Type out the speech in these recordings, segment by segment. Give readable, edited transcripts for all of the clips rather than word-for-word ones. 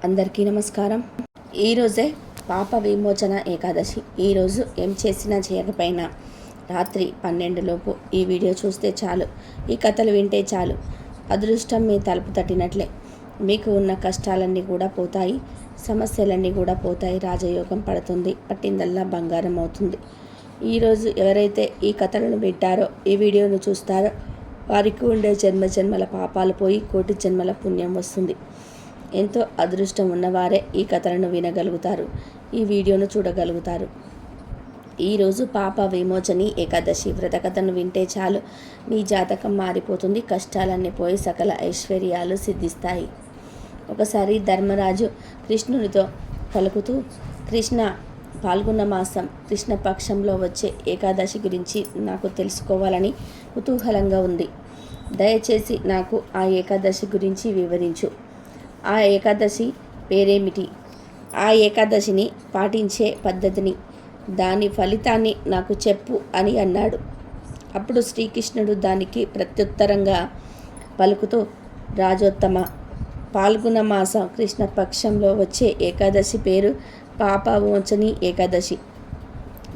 అందరికీ నమస్కారం. ఈరోజే పాప విమోచన ఏకాదశి. ఈరోజు ఏం చేసినా చేయకపోయినా రాత్రి 12 లోపు ఈ వీడియో చూస్తే చాలు, ఈ కథలు వింటే చాలు, అదృష్టం మీ తలుపు తట్టినట్లే. మీకు ఉన్న కష్టాలన్నీ కూడా పోతాయి, సమస్యలన్నీ కూడా పోతాయి, రాజయోగం పడుతుంది, పట్టిందల్లా బంగారం అవుతుంది. ఈరోజు ఎవరైతే ఈ కథలను వింటారో, ఈ వీడియోను చూస్తారో వారికి ఉండే జన్మల పాపాలు పోయి కోటి జన్మల పుణ్యం వస్తుంది. ఎంతో అదృష్టం ఉన్నవారే ఈ కథలను వినగలుగుతారు, ఈ వీడియోను చూడగలుగుతారు. ఈరోజు పాప విమోచని ఏకాదశి వ్రత కథను వింటే చాలు, మీ జాతకం మారిపోతుంది, కష్టాలన్నీ పోయి సకల ఐశ్వర్యాలు సిద్ధిస్తాయి. ఒకసారి ధర్మరాజు కృష్ణునితో పలుకుతూ, కృష్ణ, పాల్గొన్న మాసం కృష్ణపక్షంలో వచ్చే ఏకాదశి గురించి నాకు తెలుసుకోవాలని కుతూహలంగా ఉంది. దయచేసి నాకు ఆ ఏకాదశి గురించి వివరించు. ఆ ఏకాదశి పేరేమిటి? ఆ ఏకాదశిని పాటించే పద్ధతిని, దాని ఫలితాన్ని నాకు చెప్పు అని అన్నాడు. అప్పుడు శ్రీకృష్ణుడు దానికి ప్రత్యుత్తరంగా పలుకుతూ, రాజోత్తమ, పాల్గొన మాసం కృష్ణపక్షంలో వచ్చే ఏకాదశి పేరు పాప విమోచని ఏకాదశి.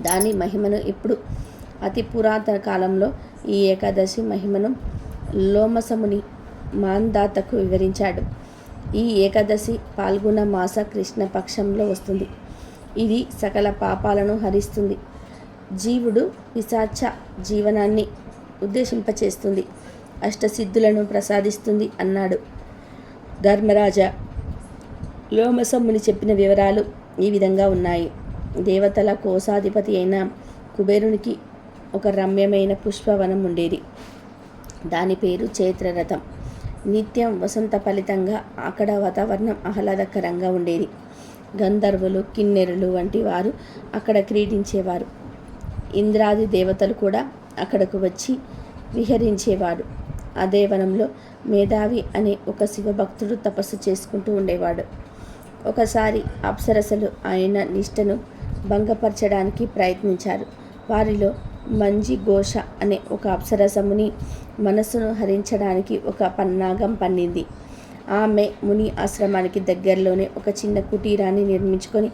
దాని మహిమను ఇప్పుడు అతి పురాతన కాలంలో ఈ ఏకాదశి మహిమను లోమసముని మాంధాతకు వివరించాడు. ఈ ఏకాదశి పాల్గొన మాస కృష్ణపక్షంలో వస్తుంది. ఇది సకల పాపాలను హరిస్తుంది, జీవుడు పిశాచ జీవనాన్ని ఉద్దేశింపచేస్తుంది, అష్టసిద్ధులను ప్రసాదిస్తుంది అన్నాడు. ధర్మరాజా, లోమసముని చెప్పిన వివరాలు ఈ విధంగా ఉన్నాయి. దేవతల కోశాధిపతి అయిన కుబేరునికి ఒక రమ్యమైన పుష్పవనం ఉండేది. దాని పేరు చైత్రరథం. నిత్యం వసంత ఫలితంగా అక్కడ వాతావరణం ఆహ్లాదకరంగా ఉండేది. గంధర్వులు, కిన్నెరులు వంటి వారు అక్కడ క్రీడించేవారు. ఇంద్రాది దేవతలు కూడా అక్కడకు వచ్చి విహరించేవాడు. అదే వనంలో మేధావి అనే ఒక శివభక్తుడు తపస్సు చేసుకుంటూ ఉండేవాడు. ఒకసారి అప్సరసలు ఆయన నిష్టను భంగపరచడానికి ప్రయత్నించారు. వారిలో మంజి ఘోష అనే ఒక అప్సరసముని మనస్సును హరించడానికి ఒక పన్నాగం పన్నింది. ఆమె ముని ఆశ్రమానికి దగ్గరలోనే ఒక చిన్న కుటీరాన్ని నిర్మించుకొని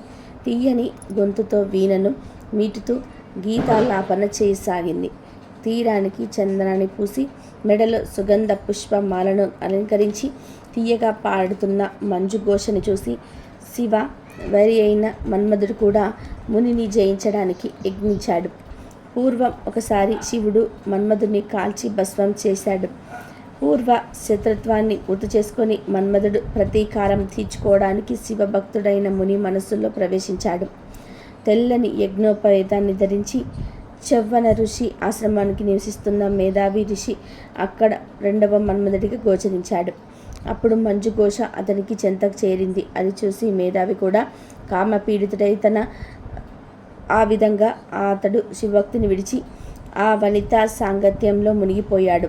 తీయని గొంతుతో వీణను మీటుతూ గీతాలాపన చేయసాగింది. తీరానికి చందనాన్ని పూసి మెడలో సుగంధ పుష్పమాలను అలంకరించి తీయగా పాడుతున్న మంజు ఘోషని చూసి శివ వరి అయిన మన్మధుడు కూడా మునిని జయించడానికి యత్నించాడు. పూర్వం ఒకసారి శివుడు మన్మధుడిని కాల్చి భస్మం చేశాడు. పూర్వ శత్రుత్వాన్ని గుర్తు చేసుకొని మన్మధుడు ప్రతీకారం తీర్చుకోవడానికి శివభక్తుడైన ముని మనస్సులో ప్రవేశించాడు. తెల్లని యజ్ఞోపవేతాన్ని ధరించి చవ్వన ఋషి ఆశ్రమానికి నివసిస్తున్న మేధావి ఋషి అక్కడ రెండవ మన్మధుడిగా గోచరించాడు. అప్పుడు మంజు ఘోష అతనికి చెంతకు చేరింది. అది చూసి మేధావి కూడా కామపీడితుడై ఆ విధంగా అతడు శివభక్తిని విడిచి ఆ వనిత సాంగత్యంలో మునిగిపోయాడు.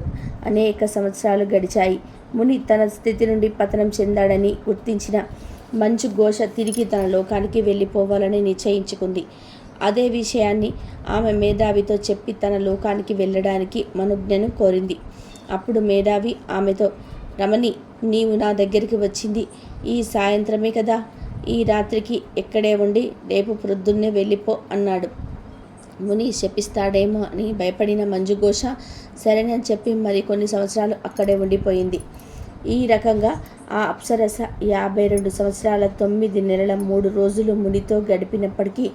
అనేక సంవత్సరాలు గడిచాయి. ముని తన స్థితి నుండి పతనం చెందాడని గుర్తించిన మంజు ఘోష తిరిగి తన లోకానికి వెళ్ళిపోవాలని నిశ్చయించుకుంది. అదే విషయాన్ని ఆమె మేధావితో చెప్పి తన లోకానికి వెళ్ళడానికి మనుజ్ఞను కోరింది. అప్పుడు మేధావి ఆమెతో, రమణి, నీవు నా దగ్గరికి వచ్చింది ఈ సాయంత్రమే కదా, ఈ రాత్రికి ఎక్కడే ఉండి రేపు ప్రొద్దున్నే వెళ్ళిపో అన్నాడు. ముని శపిస్తాడేమో అని భయపడిన మంజు ఘోష సరేనని చెప్పి మరి కొన్ని సంవత్సరాలు అక్కడే ఉండిపోయింది. ఈ రకంగా ఆ అప్సరస 52 సంవత్సరాల 9 నెలల 3 రోజులు మునితో గడిపినప్పటికీ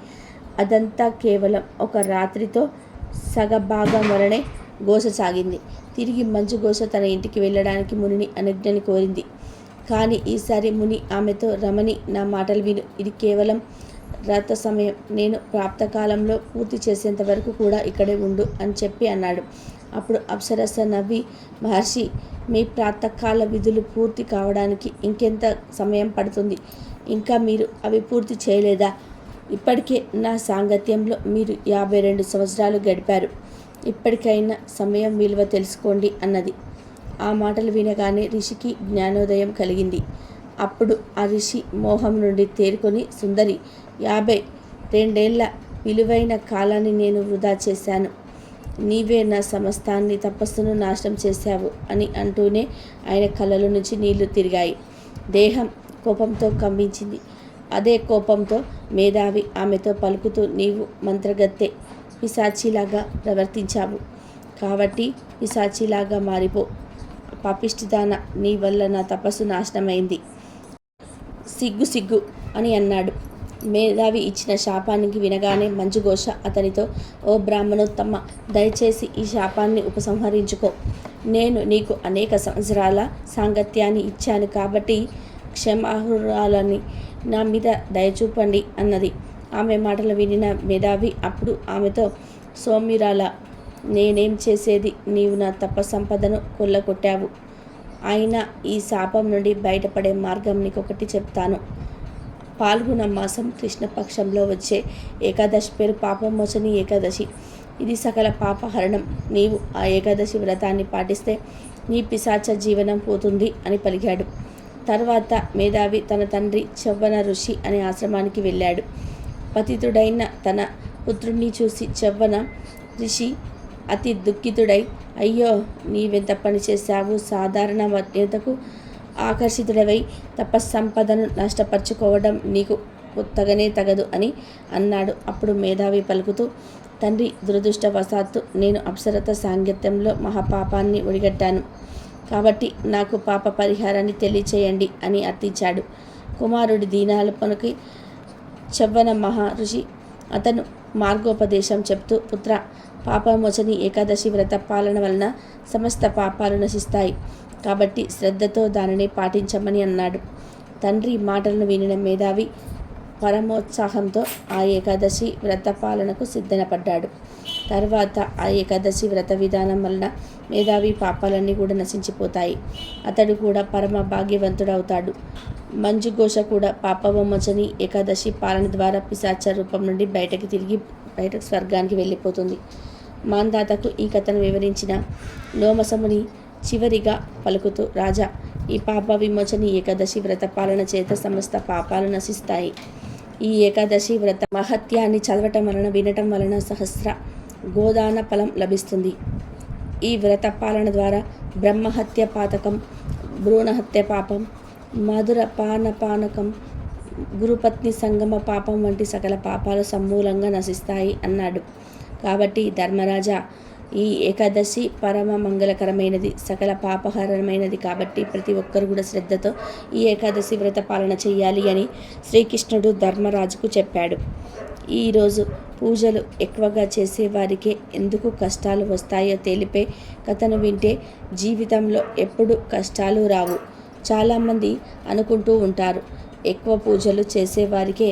అదంతా కేవలం ఒక రాత్రితో సగభాగం వలనే ఘోష సాగింది. తిరిగి మంజు ఘోష తన ఇంటికి వెళ్ళడానికి మునిని అనుజ్ఞని కోరింది. కానీ ఈసారి ముని ఆమెతో, రమణి, నా మాటలు విను, ఇది కేవలం రాత సమయం, నేను ప్రాప్తకాలంలో పూర్తి చేసేంత వరకు కూడా ఇక్కడే ఉండు అని చెప్పి అన్నాడు. అప్పుడు అప్సరస నవ్వి, మహర్షి, మీ ప్రాతకాల విధులు పూర్తి కావడానికి ఇంకెంత సమయం పడుతుంది? ఇంకా మీరు అవి పూర్తి చేయలేదా? ఇప్పటికే నా సాంగత్యంలో మీరు 52 సంవత్సరాలు గడిపారు, ఇప్పటికైనా సమయం విలువ తెలుసుకోండి అన్నది. ఆ మాటలు వినగానే ఋషికి జ్ఞానోదయం కలిగింది. అప్పుడు ఆ ఋషి మోహం నుండి తేరుకొని, సుందరి, 52 విలువైన కాలాన్ని నేను వృధా చేశాను, నీవే నా సమస్తాన్ని తపస్సును నాశనం చేశావు అని అంటూనే ఆయన కళ్ళలో నుంచి నీళ్లు తిరిగాయి. దేహం కోపంతో కంపించింది. అదే కోపంతో మేధావి ఆమెతో పలుకుతూ, నీవు మంత్రగత్తె పిశాచిలాగా ప్రవర్తించావు కాబట్టి పిశాచిలాగా మారిపో. పాపిష్టిదాన, నీ వల్ల నా తపస్సు నాశనమైంది. సిగ్గు సిగ్గు అని అన్నాడు. మేధావి ఇచ్చిన శాపానికి వినగానే మంజుఘోష అతనితో, ఓ బ్రాహ్మణోత్తమ, దయచేసి ఈ శాపాన్ని ఉపసంహరించుకో. నేను నీకు అనేక సంవత్సరాల సాంగత్యాన్ని ఇచ్చాను కాబట్టి క్షమార్హురాలని, నా మీద దయచూపండి అన్నది. ఆమె మాటలు వినిన మేధావి అప్పుడు ఆమెతో, సౌమ్యురాలా, నేనేం చేసేది? నీవు నా తపసంపదను కొల్లగొట్టావు. అయినా ఈ శాపం నుండి బయటపడే మార్గం నీకొకటి చెప్తాను. పాల్గొన మాసం కృష్ణపక్షంలో వచ్చే ఏకాదశి పేరు పాపమోచని ఏకాదశి. ఇది సకల పాపహరణం. నీవు ఆ ఏకాదశి వ్రతాన్ని పాటిస్తే నీ పిశాచ జీవనం పోతుంది అని పలికాడు. తర్వాత మేధావి తన తండ్రి చెవ్వన ఋషి అనే ఆశ్రమానికి వెళ్ళాడు. పతితుడైన తన పుత్రుణ్ణి చూసి చెవ్వన ఋషి అతి దుఃఖితుడై, అయ్యో, నీవెంత పని చేశావు? సాధారణ వన్యతకు ఆకర్షితుడవై తపస్సంపదను నష్టపరుచుకోవడం నీకు కొత్తగానే తగదు అని అన్నాడు. అప్పుడు మేధావి పలుకుతూ, తండ్రి, దురదృష్టవశాత్తు నేను అప్సరత సాంగత్యంలో మహాపాపాన్ని ఒడిగట్టాను కాబట్టి నాకు పాప పరిహారాన్ని తెలియచేయండి అని అర్థించాడు. కుమారుడి దీనాలపనికి చెవ్వన మహర్షి అతను మార్గోపదేశం చెప్తూ, పుత్ర, పాపమోచని ఏకాదశి వ్రత పాలన వలన సమస్త పాపాలు నశిస్తాయి కాబట్టి శ్రద్ధతో దానిని పాటించమని అన్నాడు. తండ్రి మాటలను వినిన మేధావి పరమోత్సాహంతో ఆ ఏకాదశి వ్రత పాలనకు సిద్ధపడ్డాడు. తర్వాత ఆ ఏకాదశి వ్రత విధానం వలన మేధావి పాపాలన్నీ కూడా నశించిపోతాయి. అతడు కూడా పరమ భాగ్యవంతుడవుతాడు. మంజుఘోష కూడా పాపమోచని ఏకాదశి పాలన ద్వారా పిశాచ రూపం నుండి బయటకు స్వర్గానికి వెళ్ళిపోతుంది. మాంధాతకు ఈ కథను వివరించిన లోమసముని చివరిగా పలుకుతూ, రాజా, ఈ పాప విమోచని ఏకాదశి వ్రత పాలన చేత సమస్త పాపాలు నశిస్తాయి. ఈ ఏకాదశి వ్రత మహత్యాన్ని చదవటం వలన, వినటం వలన సహస్ర గోదాన ఫలం లభిస్తుంది. ఈ వ్రత పాలన ద్వారా బ్రహ్మహత్య పాతకం, భ్రూణహత్య పాపం, మధుర పానపానకం, గురుపత్ని సంగమ పాపం వంటి సకల పాపాలు సమూలంగా నశిస్తాయి అన్నాడు. కాబట్టి ధర్మరాజా, ఈ ఏకాదశి పరమ మంగళకరమైనది, సకల పాపహరమైనది కాబట్టి ప్రతి ఒక్కరు కూడా శ్రద్ధతో ఈ ఏకాదశి వ్రత పాలన చేయాలి అని శ్రీకృష్ణుడు ధర్మరాజుకు చెప్పాడు. ఈరోజు పూజలు ఎక్కువగా చేసేవారికే ఎందుకు కష్టాలు వస్తాయో తెలిపే కథను వింటే జీవితంలో ఎప్పుడు కష్టాలు రావు. చాలామంది అనుకుంటూ ఉంటారు, ఎక్కువ పూజలు చేసేవారికే,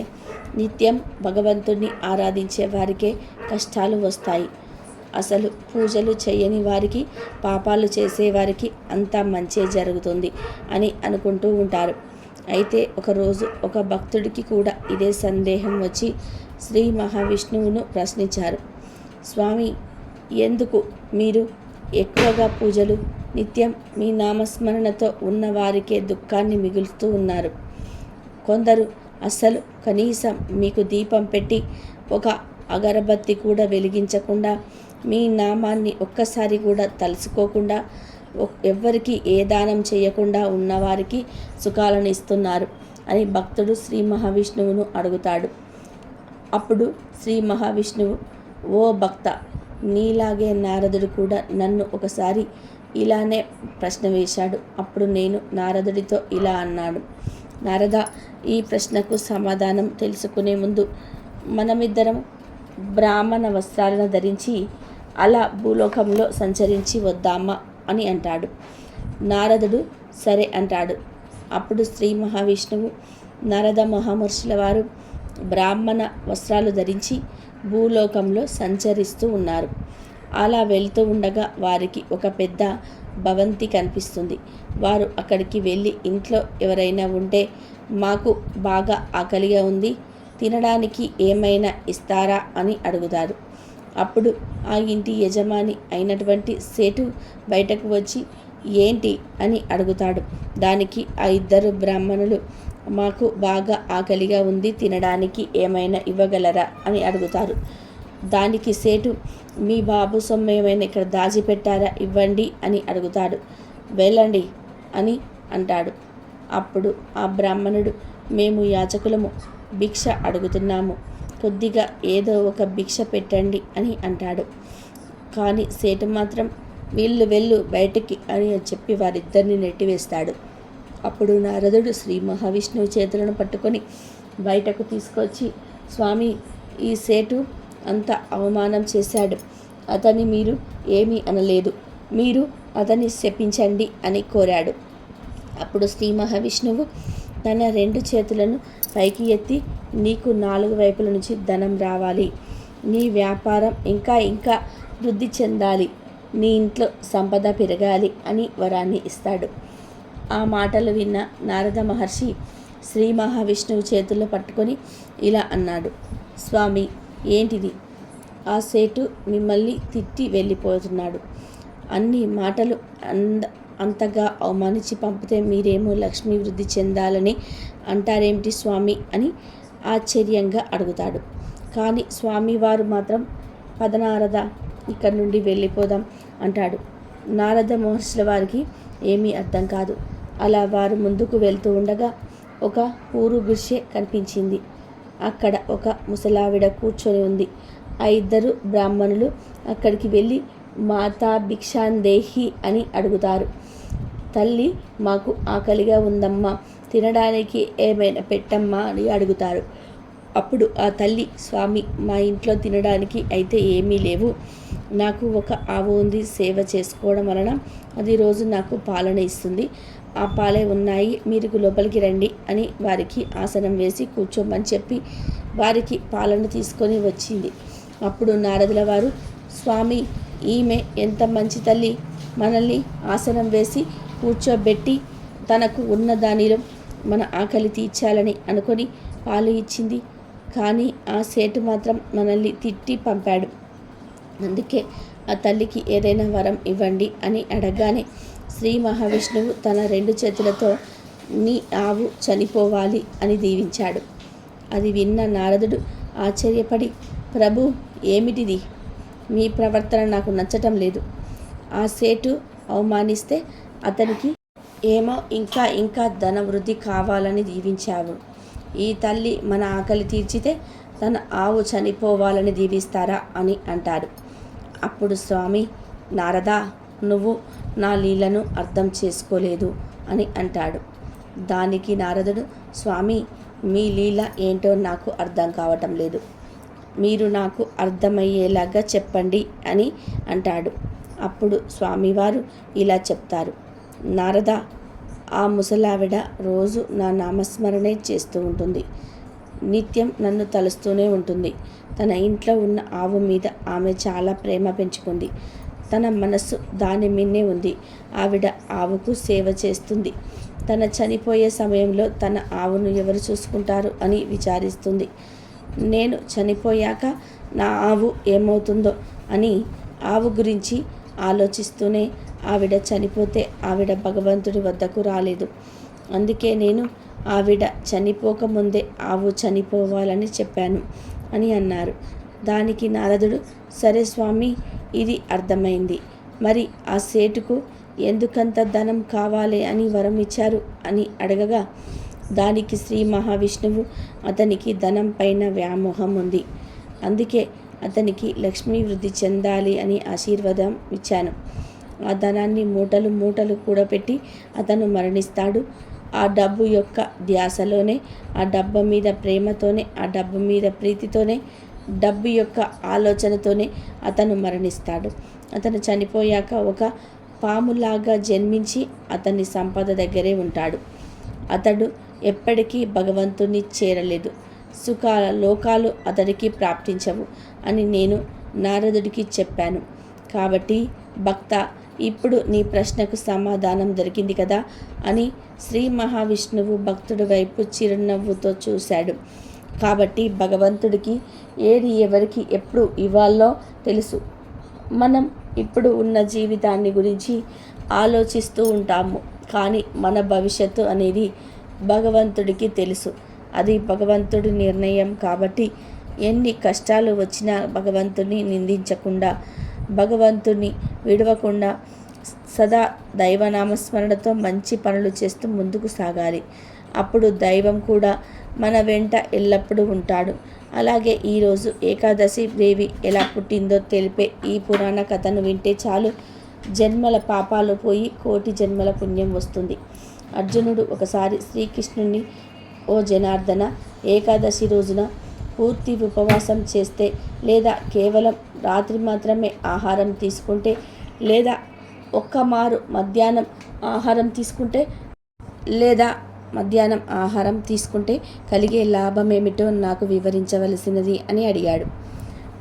నిత్యం భగవంతుణ్ణి ఆరాధించే వారికే కష్టాలు వస్తాయి. అసలు పూజలు చేయని వారికి, పాపాలు చేసేవారికి అంతా మంచే జరుగుతుంది అని అనుకుంటూ ఉంటారు. అయితే ఒకరోజు ఒక భక్తుడికి కూడా ఇదే సందేహం వచ్చి శ్రీ మహావిష్ణువును ప్రశ్నించారు. స్వామి, ఎందుకు మీరు ఎక్కువగా పూజలు, నిత్యం మీ నామస్మరణతో ఉన్న వారికే దుఃఖాన్ని మిగులుతూ ఉన్నారు? కొందరు అస్సలు కనీసం మీకు దీపం పెట్టి ఒక అగరబత్తి కూడా వెలిగించకుండా, మీ నామాన్ని ఒక్కసారి కూడా తలుసుకోకుండా, ఎవ్వరికి ఏ దానం చేయకుండా ఉన్నవారికి సుఖాలను ఇస్తున్నారు అని భక్తుడు శ్రీ మహావిష్ణువును అడుగుతాడు. అప్పుడు శ్రీ మహావిష్ణువు, ఓ భక్త, నీలాగే నారదుడు కూడా నన్ను ఒకసారి ఇలానే ప్రశ్న వేశాడు. అప్పుడు నేను నారదుడితో ఇలా అన్నాడు, నారద, ఈ ప్రశ్నకు సమాధానం తెలుసుకునే ముందు మనమిద్దరం బ్రాహ్మణ వస్త్రాలను ధరించి అలా భూలోకంలో సంచరించి వద్దామా అని అంటాడు. నారదుడు సరే అంటాడు. అప్పుడు శ్రీ మహావిష్ణువు, నారద మహామహర్షుల వారు బ్రాహ్మణ వస్త్రాలు ధరించి భూలోకంలో సంచరిస్తూ ఉన్నారు. అలా వెళ్తూ ఉండగా వారికి ఒక పెద్ద భవంతి కనిపిస్తుంది. వారు అక్కడికి వెళ్ళి, ఇంట్లో ఎవరైనా ఉంటే మాకు బాగా ఆకలిగా ఉంది, తినడానికి ఏమైనా ఇస్తారా అని అడుగుతారు. అప్పుడు ఆ ఇంటి యజమాని అయినటువంటి సేటు బయటకు వచ్చి ఏంటి అని అడుగుతాడు. దానికి ఆ ఇద్దరు బ్రాహ్మణులు, మాకు బాగా ఆకలిగా ఉంది, తినడానికి ఏమైనా ఇవ్వగలరా అని అడుగుతారు. దానికి సేటు, మీ బాబు సొమ్ము ఏమైనా ఇక్కడ దాచిపెట్టారా, ఇవ్వండి అని అడుగుతాడు. వెళ్ళండి అని అంటాడు. అప్పుడు ఆ బ్రాహ్మణుడు, మేము యాచకులము, భిక్ష అడుగుతున్నాము, కొద్దిగా ఏదో ఒక భిక్ష పెట్టండి అని అంటాడు. కానీ సేటు మాత్రం వెళ్ళు బయటికి అని చెప్పి వారిద్దరిని నెట్టివేస్తాడు. అప్పుడు నారదుడు శ్రీ మహావిష్ణువు చేతులను పట్టుకొని బయటకు తీసుకొచ్చి, స్వామి, ఈ సేటు అంత అవమానం చేశాడు, అతన్ని మీరు ఏమీ అనలేదు, మీరు అతన్ని శపించండి అని కోరాడు. అప్పుడు శ్రీ మహావిష్ణువు తన 2 చేతులను పైకి ఎత్తి, నీకు 4 వైపుల నుంచి ధనం రావాలి, నీ వ్యాపారం ఇంకా ఇంకా వృద్ధి చెందాలి, నీ ఇంట్లో సంపద పెరగాలి అని వరాన్ని ఇస్తాడు. ఆ మాటలు విన్న నారద మహర్షి శ్రీ మహావిష్ణువు చేతుల్లో పట్టుకొని ఇలా అన్నాడు, స్వామి, ఏంటిది? ఆ సేటు మిమ్మల్ని తిట్టి వెళ్ళిపోతున్నాడు. అన్ని మాటలు అంతగా అవమానించి పంపితే మీరేమో లక్ష్మీ వృద్ధి చెందాలని అంటారేమిటి స్వామి అని ఆశ్చర్యంగా అడుగుతాడు. కానీ స్వామివారు మాత్రం, పద నారద, ఇక్కడి నుండి వెళ్ళిపోదాం అంటాడు. నారద మహర్షుల వారికి ఏమీ అర్థం కాదు. అలా వారు ముందుకు వెళ్తూ ఉండగా ఒక ఊరు గుడిసె కనిపించింది. అక్కడ ఒక ముసలావిడ కూర్చొని ఉంది. ఆ 2 బ్రాహ్మణులు అక్కడికి వెళ్ళి, మాతా భిక్షాందేహి అని అడుగుతారు. తల్లి, మాకు ఆకలిగా ఉందమ్మా, తినడానికి ఏమైనా పెట్టమ్మా అని అడుగుతారు. అప్పుడు ఆ తల్లి, స్వామి, మా ఇంట్లో తినడానికి అయితే ఏమీ లేవు, నాకు ఒక ఆవు ఉంది, సేవ చేసుకోవడం వలన అది రోజు నాకు పాలన ఇస్తుంది, ఆ పాలే ఉన్నాయి, మీరు లోపలికి రండి అని వారికి ఆసనం వేసి కూర్చోమని చెప్పి వారికి పాలన తీసుకొని వచ్చింది. అప్పుడు నారదుల వారు, స్వామి, ఈమె ఎంత మంచి తల్లి, మనల్ని ఆసనం వేసి కూర్చోబెట్టి తనకు ఉన్న దానిలో మన ఆకలి తీర్చాలని అనుకొని పాలు ఇచ్చింది. కానీ ఆ సేటు మాత్రం మనల్ని తిట్టి పంపాడు. అందుకే ఆ తల్లికి ఏదైనా వరం ఇవ్వండి అని అడగగానే శ్రీ మహావిష్ణువు తన 2 చేతులతో నీ ఆవు చనిపోవాలి అని దీవించాడు. అది విన్న నారదుడు ఆశ్చర్యపడి, ప్రభు, ఏమిటిది? మీ ప్రవర్తన నాకు నచ్చటం లేదు. ఆ సేటు అవమానిస్తే అతనికి ఏమో ఇంకా ఇంకా ధన వృద్ధి కావాలని దీవించావు. ఈ తల్లి మన ఆకలి తీర్చితే తన ఆవు చనిపోవాలని దీవిస్తారా అని అంటాడు. అప్పుడు స్వామి, నారదా, నువ్వు నా లీలను అర్థం చేసుకోలేదు అని అంటాడు. దానికి నారదుడు, స్వామి, మీ లీల ఏంటో నాకు అర్థం కావటం లేదు, మీరు నాకు అర్థమయ్యేలాగా చెప్పండి అని అంటాడు. అప్పుడు స్వామివారు ఇలా చెప్తారు, నారద, ఆ ముసలావిడ రోజు నా నామస్మరణే చేస్తూ ఉంటుంది, నిత్యం నన్ను తలుస్తూనే ఉంటుంది. తన ఇంట్లో ఉన్న ఆవు మీద ఆమె చాలా ప్రేమ పెంచుకుంది. తన మనస్సు దాని మీదే ఉంది. ఆవిడ ఆవుకు సేవ చేస్తుంది. తన చనిపోయే సమయంలో తన ఆవును ఎవరు చూసుకుంటారు అని విచారిస్తుంది. నేను చనిపోయాక నా ఆవు ఏమవుతుందో అని ఆవు గురించి ఆలోచిస్తూనే ఆవిడ చనిపోతే ఆవిడ భగవంతుడి వద్దకు రాలేదు. అందుకే నేను ఆవిడ చనిపోకముందే ఆవు చనిపోవాలని చెప్పాను అని అన్నారు. దానికి నారదుడు, సరే స్వామి, ఇది అర్థమైంది. మరి ఆ సేటుకు ఎందుకంత ధనం కావాలి అని వరం ఇచ్చారు అని అడగగా దానికి శ్రీ మహావిష్ణువు, అతనికి ధనం పైన వ్యామోహం ఉంది, అందుకే అతనికి లక్ష్మీ వృద్ధి చెందాలి అని ఆశీర్వాదం ఇచ్చాను. ఆ ధనాన్ని మూటలు మూటలు కూడబెట్టి అతను మరణిస్తాడు. ఆ డబ్బు యొక్క ధ్యాసలోనే, ఆ డబ్బు మీద ప్రేమతోనే, ఆ డబ్బు మీద ప్రీతితోనే, డబ్బు యొక్క ఆలోచనతోనే అతను మరణిస్తాడు. అతను చనిపోయాక ఒక పాములాగా జన్మించి అతని సంపద దగ్గరే ఉంటాడు. అతడు ఎప్పటికీ భగవంతుని చేరలేదు. లోకాలు అతడికి ప్రాప్తించవు అని నేను నారదుడికి చెప్పాను. కాబట్టి భక్త, ఇప్పుడు నీ ప్రశ్నకు సమాధానం దొరికింది కదా అని శ్రీ మహావిష్ణువు భక్తుడి వైపు చిరునవ్వుతో చూశాడు. కాబట్టి భగవంతుడికి ఏది ఎవరికి ఎప్పుడు ఇవ్వాలో తెలుసు. మనం ఇప్పుడు ఉన్న జీవితాన్ని గురించి ఆలోచిస్తూ ఉంటాము, కానీ మన భవిష్యత్తు అనేది భగవంతుడికి తెలుసు. అది భగవంతుడి నిర్ణయం. కాబట్టి ఎన్ని కష్టాలు వచ్చినా భగవంతుని నిందించకుండా, భగవంతుని విడవకుండా సదా దైవనామస్మరణతో మంచి పనులు చేస్తూ ముందుకు సాగాలి. అప్పుడు దైవం కూడా మన వెంట ఎల్లప్పుడూ ఉంటాడు. అలాగే ఈరోజు ఏకాదశి దేవి ఎలా పుట్టిందో తెలిపే ఈ పురాణ కథను వింటే చాలు, జన్మల పాపాలు పోయి కోటి జన్మల పుణ్యం వస్తుంది. అర్జునుడు ఒకసారి శ్రీకృష్ణుని, ఓ జనార్దన, ఏకాదశి రోజున పూర్తి ఉపవాసం చేస్తే, లేదా కేవలం రాత్రి మాత్రమే ఆహారం తీసుకుంటే, లేదా ఒక్కమారు మధ్యాహ్నం ఆహారం తీసుకుంటే కలిగే లాభం ఏమిటో నాకు వివరించవలసినది అని అడిగాడు.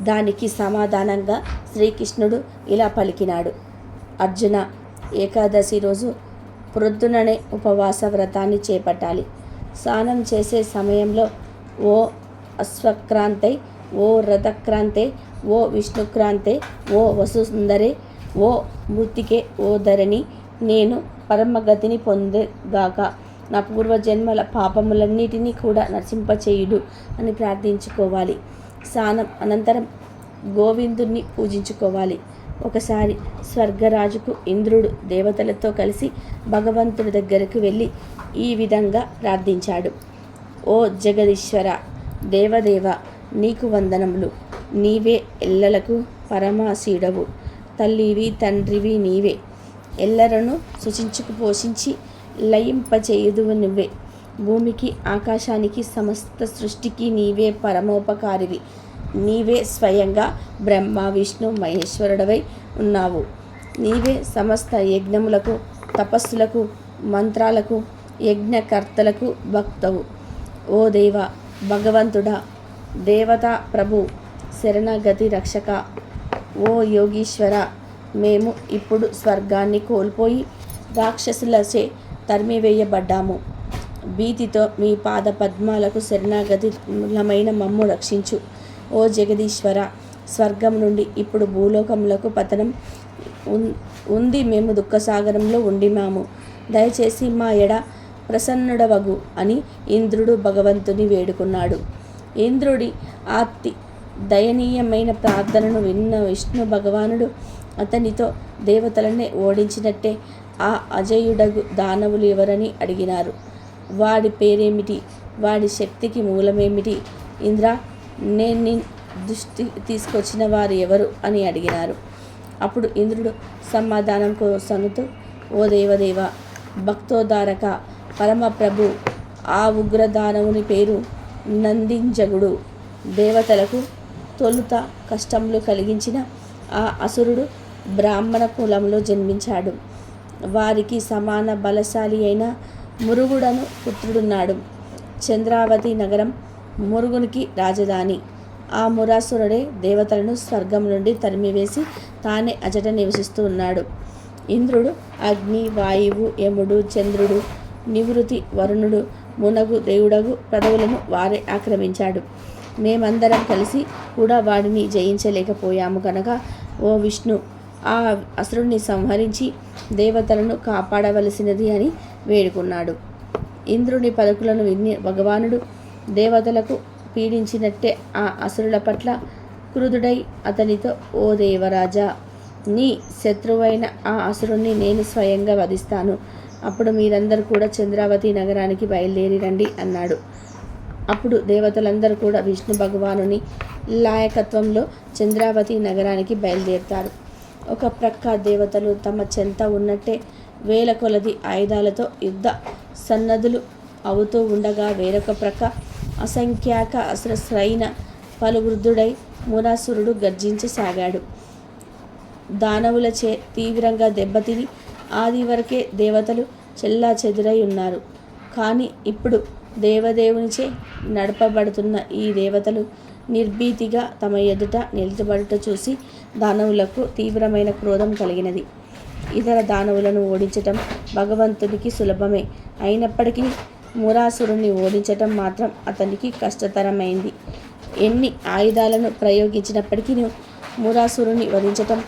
దానికి సమాధానంగా శ్రీకృష్ణుడు ఇలా పలికినాడు. అర్జున, ఏకాదశి రోజు ప్రొద్దుననే ఉపవాస వ్రతాన్ని చేపట్టాలి. స్నానం చేసే సమయంలో ఓ అశ్వక్రాంతై, ఓ రథక్రాంతే, ఓ విష్ణుక్రాంతే, ఓ వసుసుందరే, ఓ మృతికే, ఓ ధరణి, నేను పరమగతిని పొందేగాక, నా పూర్వజన్మల పాపములన్నిటినీ కూడా నశింపచేయుడు అని ప్రార్థించుకోవాలి. స్నానం అనంతరం గోవిందుణ్ణి పూజించుకోవాలి. ఒకసారి స్వర్గరాజుకు ఇంద్రుడు దేవతలతో కలిసి భగవంతుడి దగ్గరకు వెళ్ళి ఈ విధంగా ప్రార్థించాడు. ఓ జగదీశ్వర, దేవదేవ, నీకు వందనములు. నీవే ఎల్లలకు పరమాశీడవు. తల్లివి తండ్రివి నీవే. ఎల్లరను శుచించుకు పోషించి లయింపచేయుదువు నువ్వే. భూమికి ఆకాశానికి సమస్త సృష్టికి నీవే పరమోపకారివి. నీవే స్వయంగా బ్రహ్మ విష్ణు మహేశ్వరుడవై ఉన్నావు. నీవే సమస్త యజ్ఞములకు, తపస్సులకు, మంత్రాలకు, యజ్ఞకర్తలకు భక్తవు. ఓ దేవ, భగవంతుడా, దేవతా ప్రభు, శరణగతి రక్షక, ఓ యోగీశ్వర, మేము ఇప్పుడు స్వర్గాన్ని కోల్పోయి రాక్షసులచే తరిమివేయబడ్డాము. భీతితో మీ పాద పద్మాలకు శరణాగతిలమైన మమ్ము రక్షించు. ఓ జగదీశ్వర, స్వర్గం నుండి ఇప్పుడు భూలోకములకు పతనం ఉంది. మేము దుఃఖసాగరంలో ఉండిమాము. దయచేసి మా ఎడ ప్రసన్నుడవగు అని ఇంద్రుడు భగవంతుని వేడుకున్నాడు. ఇంద్రుడి అతి దయనీయమైన ప్రార్థనను విన్న విష్ణు భగవానుడు అతనితో దేవతలనే ఓడించినట్టే ఆ అజయుడగు దానవులు ఎవరని అడిగినారు. వాడి పేరేమిటి? వాడి శక్తికి మూలమేమిటి? ఇంద్ర, నేను నీ దృష్టి తీసుకొచ్చిన వారు ఎవరు అని అడిగినారు. అప్పుడు ఇంద్రుడు సమాధానం కోసనుతూ, ఓ దేవదేవ, భక్తోద్ధారక, పరమప్రభు, ఆ ఉగ్రదానవుని పేరు నందింజగుడు. దేవతలకు తొలుత కష్టములు కలిగించిన ఆ అసురుడు బ్రాహ్మణ కులంలో జన్మించాడు. వారికి సమాన బలశాలి అయిన మురుగుడను పుత్రుడున్నాడు. చంద్రావతి నగరం మురుగునికి రాజధాని. ఆ మురాసురుడే దేవతలను స్వర్గం నుండి తరిమివేసి తానే అజట నివసిస్తూ ఉన్నాడు. ఇంద్రుడు, అగ్ని, వాయువు, యముడు, చంద్రుడు, నివృత్తి, వరుణుడు, మునగు దేవుడగు పదవులను వారే ఆక్రమించాడు. మేమందరం కలిసి కూడా వాడిని జయించలేకపోయాము కనుక ఓ విష్ణు, ఆ అసురుణ్ణి సంహరించి దేవతలను కాపాడవలసినది అని వేడుకున్నాడు. ఇంద్రుని పలుకులను విని భగవానుడు దేవతలకు పీడించినట్టే ఆ అసురుల పట్ల క్రుధుడై అతనితో, ఓ దేవరాజా, నీ శత్రువైన ఆ అసురుణ్ణి నేను స్వయంగా వధిస్తాను. అప్పుడు మీరందరూ కూడా చంద్రావతి నగరానికి బయలుదేరి రండి అన్నాడు. అప్పుడు దేవతలందరూ కూడా విష్ణు భగవానుని లాయకత్వంలో చంద్రావతి నగరానికి బయలుదేరుతారు. ఒక ప్రక్క దేవతలు తమ చెంత ఉన్నట్టే వేల కొలది ఆయుధాలతో యుద్ధ సన్నద్ధులు అవుతూ ఉండగా, వేరొక ప్రక్క అసంఖ్యాక అస్త్రశ్రైన పలువృద్ధుడై మురాసురుడు గర్జించసాగాడు. దానవులచే తీవ్రంగా దెబ్బతిని ఆది వరకే దేవతలు చెల్లాచెదురై ఉన్నారు. కానీ ఇప్పుడు దేవదేవునిచే నడపబడుతున్న ఈ దేవతలు నిర్భీతిగా తమ ఎదుట నిలబడుట చూసి దానవులకు తీవ్రమైన క్రోధం కలిగినది. ఇతర దానవులను ఓడించటం భగవంతునికి సులభమే. అయినప్పటికీ మురాసురుణ్ణి ఓడించటం మాత్రం అతనికి కష్టతరమైంది. ఎన్ని ఆయుధాలను ప్రయోగించినప్పటికీ మురాసురుణ్ణి వధించటం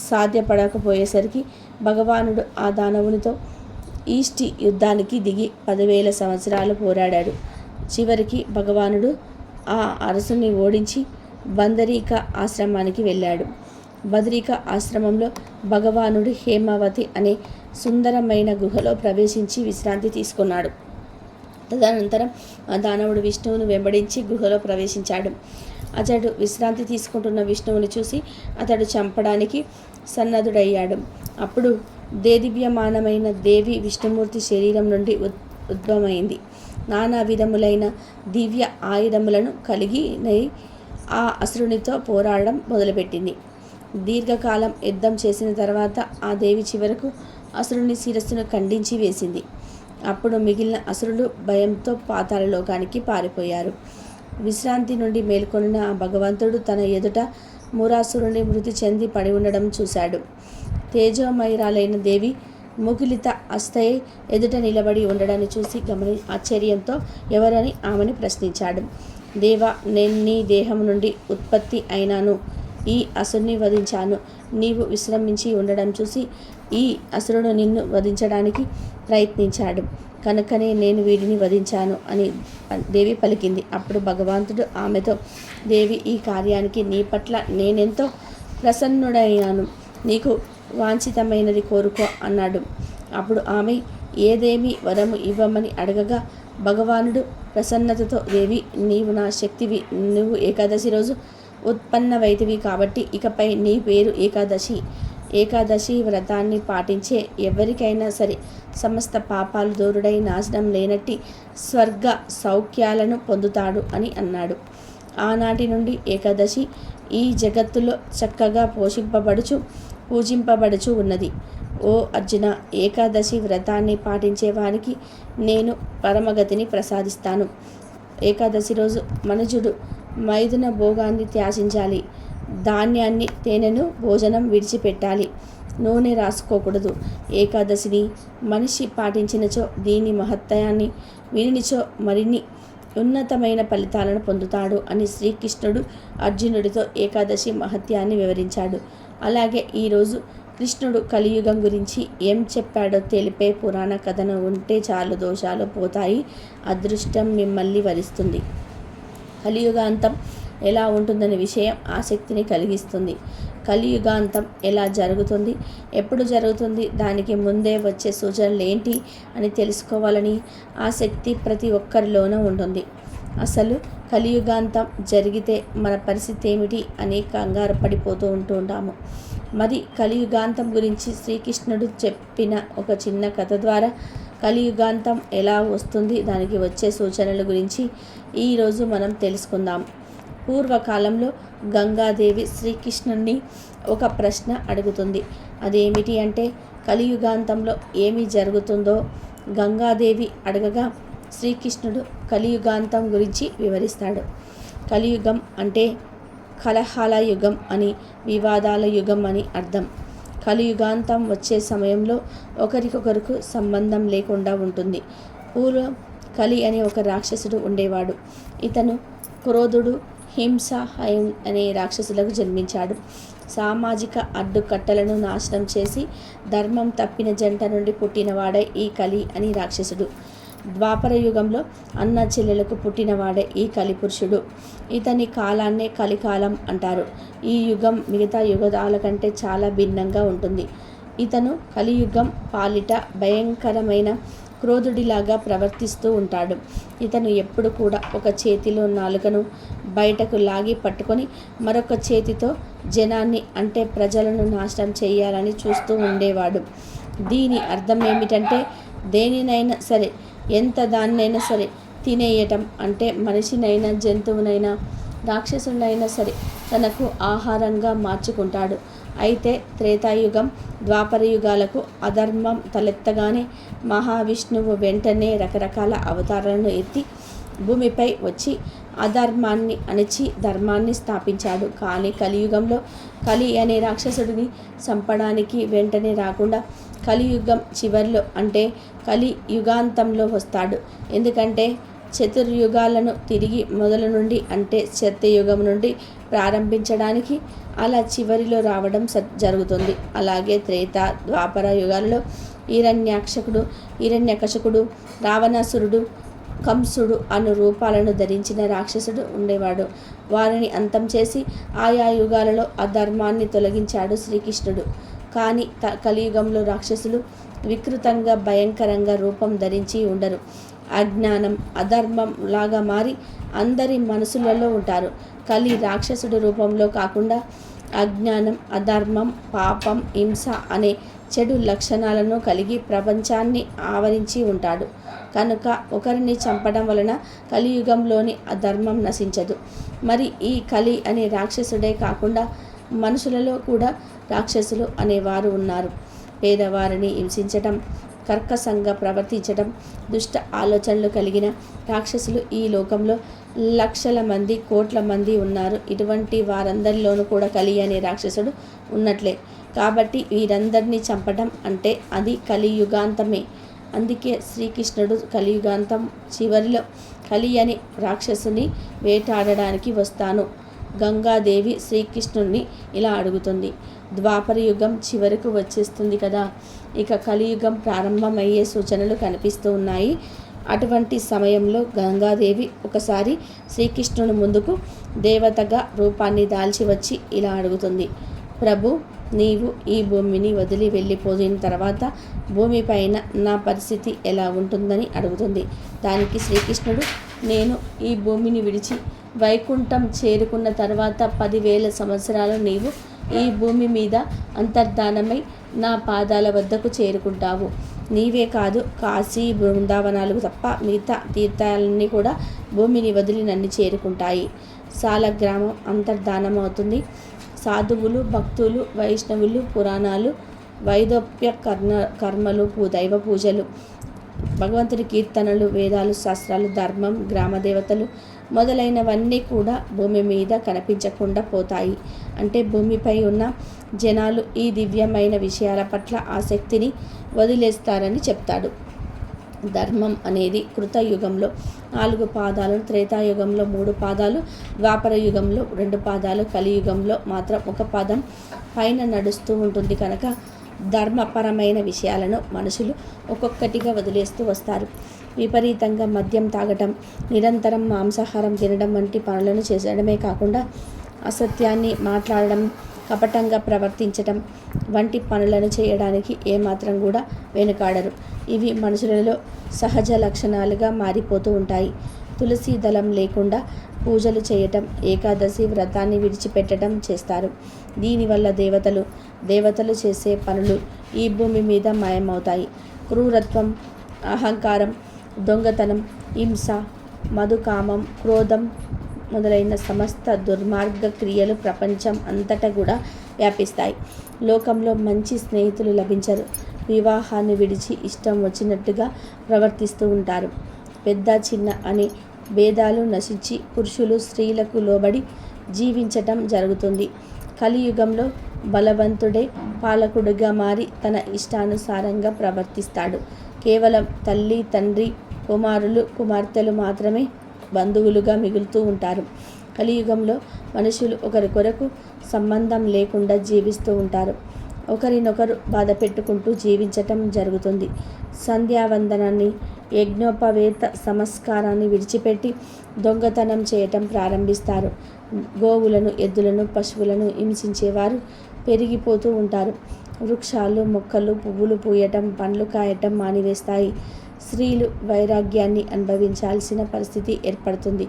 సాధ్యపడకపోయేసరికి భగవానుడు ఆ దానవునితో ఈష్టి యుద్ధానికి దిగి 10,000 సంవత్సరాలు పోరాడాడు. చివరికి భగవానుడు ఆ అరసుని ఓడించి బందరీక ఆశ్రమానికి వెళ్ళాడు. బద్రిక ఆశ్రమంలో భగవానుడు హేమావతి అనే సుందరమైన గుహలో ప్రవేశించి విశ్రాంతి తీసుకున్నాడు. తదనంతరం ఆ దానవుడు విష్ణువును వెంబడించి గుహలో ప్రవేశించాడు. అతడు విశ్రాంతి తీసుకుంటున్న విష్ణువుని చూసి అతడు చంపడానికి సన్నద్ధుడయ్యాడు. అప్పుడు దేదీప్యమానమైన దేవి విష్ణుమూర్తి శరీరం నుండి ఉద్భవమైంది. నానా విధములైన దివ్య ఆయుధములను కలిగి ఆ అసురునితో పోరాడడం మొదలుపెట్టింది. దీర్ఘకాలం యుద్ధం చేసిన తర్వాత ఆ దేవి చివరకు అసురుని శిరస్సును ఖండించి వేసింది. అప్పుడు మిగిలిన అసురులు భయంతో పాతాళలోకానికి పారిపోయారు. విశ్రాంతి నుండి మేల్కొన్న ఆ భగవంతుడు తన ఎదుట మురాసురుని మృతి చెంది పడి ఉండడం చూశాడు. తేజోమయురాలైన దేవి ముకులిత అస్తయ ఎదుట నిలబడి ఉండడాన్ని చూసి ఆశ్చర్యంతో ఎవరని ఆమెను ప్రశ్నించాడు. దేవా, నేను నీ దేహం నుండి ఉత్పత్తి అయినాను, ఈ అసురుని వధించాను. నీవు విశ్రమించి ఉండడం చూసి ఈ అసురుడు నిన్ను వధించడానికి ప్రయత్నించాడు, కనుకనే నేను వీడిని వధించాను అని దేవి పలికింది. అప్పుడు భగవంతుడు ఆమెతో, దేవి, ఈ కార్యానికి నీ పట్ల నేనెంతో ప్రసన్నుడైనాను, నీకు వాంఛితమైనది కోరుకో అన్నాడు. అప్పుడు ఆమె ఏదేమి వరము ఇవ్వమని అడగగా భగవానుడు ప్రసన్నతతో, దేవి, నీవు నా శక్తివి, నువ్వు ఏకాదశి రోజు ఉత్పన్నవైతివి కాబట్టి ఇకపై నీ పేరు ఏకాదశి. ఏకాదశి వ్రతాన్ని పాటించే ఎవరికైనా సరే సమస్త పాపాలు దూరుడై నాశనం లేనట్టి స్వర్గ సౌఖ్యాలను పొందుతాడు అని అన్నాడు. ఆనాటి నుండి ఏకాదశి ఈ జగత్తులో చక్కగా పూజింపబడుచు ఉన్నది. ఓ అర్జున, ఏకాదశి వ్రతాన్ని పాటించే వారికి నేను పరమగతిని ప్రసాదిస్తాను. ఏకాదశి రోజు మనుజుడు మైథున భోగాన్ని త్యాజించాలి. ధాన్యాన్ని, తేనెను, భోజనం విడిచిపెట్టాలి. నూనె రాసుకోకూడదు. ఏకాదశిని మనిషి పాటించినచో, దీని మహత్యాన్ని వినిచో మరిన్ని ఉన్నతమైన ఫలితాలను పొందుతాడు అని శ్రీకృష్ణుడు అర్జునుడితో ఏకాదశి మహత్యాన్ని వివరించాడు. అలాగే ఈరోజు కృష్ణుడు కలియుగం గురించి ఏం చెప్పాడో తెలిపే పురాణ కథను ఉంటే చాలు, దోషాలు పోతాయి, అదృష్టం మిమ్మల్ని వరిస్తుంది. కలియుగాంతం ఎలా ఉంటుందనే విషయం ఆసక్తిని కలిగిస్తుంది. కలియుగాంతం ఎలా జరుగుతుంది, ఎప్పుడు జరుగుతుంది, దానికి ముందే వచ్చే సూచనలు ఏంటి అని తెలుసుకోవాలని ఆసక్తి ప్రతి ఒక్కరిలోనూ ఉంటుంది. అసలు కలియుగాంతం జరిగితే మన పరిస్థితి ఏమిటి అని కంగారు పడిపోతూ ఉంటాము. మరి కలియుగాంతం గురించి శ్రీకృష్ణుడు చెప్పిన ఒక చిన్న కథ ద్వారా కలియుగాంతం ఎలా వస్తుంది, దానికి వచ్చే సూచనల గురించి ఈరోజు మనం తెలుసుకుందాం. పూర్వకాలంలో గంగాదేవి శ్రీకృష్ణుని ఒక ప్రశ్న అడుగుతుంది. అదేమిటి అంటే, కలియుగాంతంలో ఏమి జరుగుతుందో గంగాదేవి అడగగా శ్రీకృష్ణుడు కలియుగాంతం గురించి వివరిస్తాడు. కలియుగం అంటే కలహాల యుగం అని, వివాదాల యుగం అని అర్థం. కలియుగాంతం వచ్చే సమయంలో ఒకరికొకరికి సంబంధం లేకుండా ఉంటుంది. పూర్వం కలి అనే ఒక రాక్షసుడు ఉండేవాడు. ఇతను క్రోధుడు, హింస, హయం అనే రాక్షసులకు జన్మించాడు. సామాజిక అడ్డుకట్టలను నాశనం చేసి ధర్మం తప్పిన జంట నుండి పుట్టినవాడే ఈ కలి అని రాక్షసుడు. ద్వాపర యుగంలో అన్న చెల్లెలకు పుట్టినవాడే ఈ కలిపురుషుడు. ఇతని కాలాన్నే కలికాలం అంటారు. ఈ యుగం మిగతా యుగాల కంటే చాలా భిన్నంగా ఉంటుంది. ఇతను కలియుగం పాలిట భయంకరమైన క్రోధుడిలాగా ప్రవర్తిస్తూ ఉంటాడు. ఇతను ఎప్పుడు కూడా ఒక చేతిలో నాలుకను బయటకు లాగి పట్టుకొని మరొక చేతితో జనాన్ని అంటే ప్రజలను నాశనం చేయాలని చూస్తూ ఉండేవాడు. దీని అర్థం ఏమిటంటే, దేనినైనా సరే, ఎంత దాన్నైనా సరే తినేయటం, అంటే మనిషినైనా జంతువునైనా రాక్షసునైనా సరే తనకు ఆహారంగా మార్చుకుంటాడు. అయితే త్రేతాయుగం, ద్వాపర యుగాలకు అధర్మం తలెత్తగానే మహావిష్ణువు వెంటనే రకరకాల అవతారాలను ఎత్తి భూమిపై వచ్చి అధర్మాన్ని అణిచి ధర్మాన్ని స్థాపించాడు. కానీ కలియుగంలో కలి అనే రాక్షసుడిని చంపడానికి వెంటనే రాకుండా కలియుగం చివరిలో అంటే కలి యుగాంతంలో వస్తాడు. ఎందుకంటే చతుర్యుగాలను తిరిగి మొదలు నుండి అంటే సత్యయుగం నుండి ప్రారంభించడానికి అలా చివరిలో రావడం జరుగుతుంది. అలాగే త్రేత, ద్వాపర యుగాల్లో హిరణ్యకశిపుడు, రావణాసురుడు, కంసుడు అను రూపాలను ధరించిన రాక్షసుడు ఉండేవాడు. వారిని అంతం చేసి ఆయా యుగాలలో అధర్మాన్ని తొలగించాడు శ్రీకృష్ణుడు. కానీ కలియుగంలో రాక్షసులు వికృతంగా భయంకరంగా రూపం ధరించి ఉండరు. అజ్ఞానం అధర్మం లాగా మారి అందరి మనసులలో ఉంటారు. కలి రాక్షసుడి రూపంలో కాకుండా అజ్ఞానం అధర్మం పాపం హింస అనే చెడు లక్షణాలను కలిగి ప్రపంచాన్ని ఆవరించి ఉంటాడు. కనుక ఒకరిని చంపడం వలన కలియుగంలోని అధర్మం నశించదు. మరి ఈ కలి అనే రాక్షసుడే కాకుండా మనుషులలో కూడా రాక్షసులు అనేవారు ఉన్నారు. పేదవారిని హింసించటం, కర్కశంగా ప్రవర్తించడం, దుష్ట ఆలోచనలు కలిగిన రాక్షసులు ఈ లోకంలో లక్షల మంది కోట్ల మంది ఉన్నారు. ఇటువంటి వారందరిలోనూ కూడా కలి అనే రాక్షసుడు ఉన్నట్లే. కాబట్టి వీరందరినీ చంపడం అంటే అది కలియుగాంతమే. అందుకే శ్రీకృష్ణుడు కలియుగాంతం చివరిలో కలి అనే రాక్షసుని వేటాడడానికి వస్తాను. గంగాదేవి శ్రీకృష్ణుడిని ఇలా అడుగుతుంది. ద్వాపర యుగం చివరకు వచ్చేస్తుంది కదా, ఇక కలియుగం ప్రారంభమయ్యే సూచనలు కనిపిస్తూ ఉన్నాయి. అటువంటి సమయంలో గంగాదేవి ఒకసారి శ్రీకృష్ణుని ముందుకు దేవతగా రూపాన్ని దాల్చి వచ్చి ఇలా అడుగుతుంది. ప్రభు, నీవు ఈ భూమిని వదిలి వెళ్ళిపోయిన తర్వాత భూమిపైన నా పరిస్థితి ఎలా ఉంటుందని అడుగుతుంది. దానికి శ్రీకృష్ణుడు, నేను ఈ భూమిని విడిచి వైకుంఠం చేరుకున్న తర్వాత 10,000 సంవత్సరాలు నీవు ఈ భూమి మీద అంతర్ధానమై నా పాదాల వద్దకు చేరుకుంటావు. నీవే కాదు, కాశీ బృందావనాలు తప్ప మిగతా తీర్థాలన్నీ కూడా భూమిని వదిలి నన్ను చేరుకుంటాయి. సాలగ్రామం అంతర్ధానం అవుతుంది. సాధువులు, భక్తులు, వైష్ణవులు, పురాణాలు, వైదోప్య కర్మలు, దైవ పూజలు, భగవంతుడి కీర్తనలు, వేదాలు, శాస్త్రాలు, ధర్మం, గ్రామదేవతలు మొదలైనవన్నీ కూడా భూమి మీద కనిపించకుండా పోతాయి. అంటే భూమిపై ఉన్న జనాలు ఈ దివ్యమైన విషయాల పట్ల ఆసక్తిని వదిలేస్తారని చెప్తాడు. ధర్మం అనేది కృతయుగంలో 4 పాదాలు, త్రేతాయుగంలో 3 పాదాలు, ద్వాపర యుగంలో 2 పాదాలు, కలియుగంలో మాత్రం 1 పాదం పైన నడుస్తూ ఉంటుంది. కనుక ధర్మపరమైన విషయాలను మనుషులు ఒక్కొక్కటిగా వదిలేస్తూ వస్తారు. విపరీతంగా మద్యం తాగటం, నిరంతరం మాంసాహారం తినడం వంటి పనులను చేసడమే కాకుండా అసత్యాన్ని మాట్లాడడం, కపటంగా ప్రవర్తించటం వంటి పనులను చేయడానికి ఏమాత్రం కూడా వెనుకాడరు. ఇవి మనుషులలో సహజ లక్షణాలుగా మారిపోతూ ఉంటాయి. తులసి దళం లేకుండా పూజలు చేయటం, ఏకాదశి వ్రతాన్ని విడిచిపెట్టడం చేస్తారు. దీనివల్ల దేవతలు చేసే పనులు ఈ భూమి మీద మాయమవుతాయి. క్రూరత్వం, అహంకారం, దొంగతనం, హింస, మధుకామం, క్రోధం మొదలైన సమస్త దుర్మార్గ క్రియలు ప్రపంచం అంతటా కూడా వ్యాపిస్తాయి. లోకంలో మంచి స్నేహితులు లభించరు. వివాహాన్ని విడిచి ఇష్టం వచ్చినట్టుగా ప్రవర్తిస్తూ ఉంటారు. పెద్ద చిన్న అనే భేదాలు నశించి పురుషులు స్త్రీలకు లోబడి జీవించటం జరుగుతుంది. కలియుగంలో బలవంతుడే పాలకుడిగా మారి తన ఇష్టానుసారంగా ప్రవర్తిస్తాడు. కేవలం తల్లి, తండ్రి, కుమారులు, కుమార్తెలు మాత్రమే బంధువులుగా మిగులుతూ ఉంటారు. కలియుగంలో మనుషులు ఒకరికొరకు సంబంధం లేకుండా జీవిస్తూ ఉంటారు. ఒకరినొకరు బాధ పెట్టుకుంటూ జీవించటం జరుగుతుంది. సంధ్యావందనాన్ని, యజ్ఞోపవేత సంస్కారాన్ని విడిచిపెట్టి దొంగతనం చేయటం ప్రారంభిస్తారు. గోవులను, ఎద్దులను, పశువులను హింసించేవారు పెరిగిపోతూ ఉంటారు. వృక్షాలు, మొక్కలు, పువ్వులు పూయటం, పండ్లు కాయటం మానివేస్తాయి. స్త్రీలు వైరాగ్యాన్ని అనుభవించాల్సిన పరిస్థితి ఏర్పడుతుంది.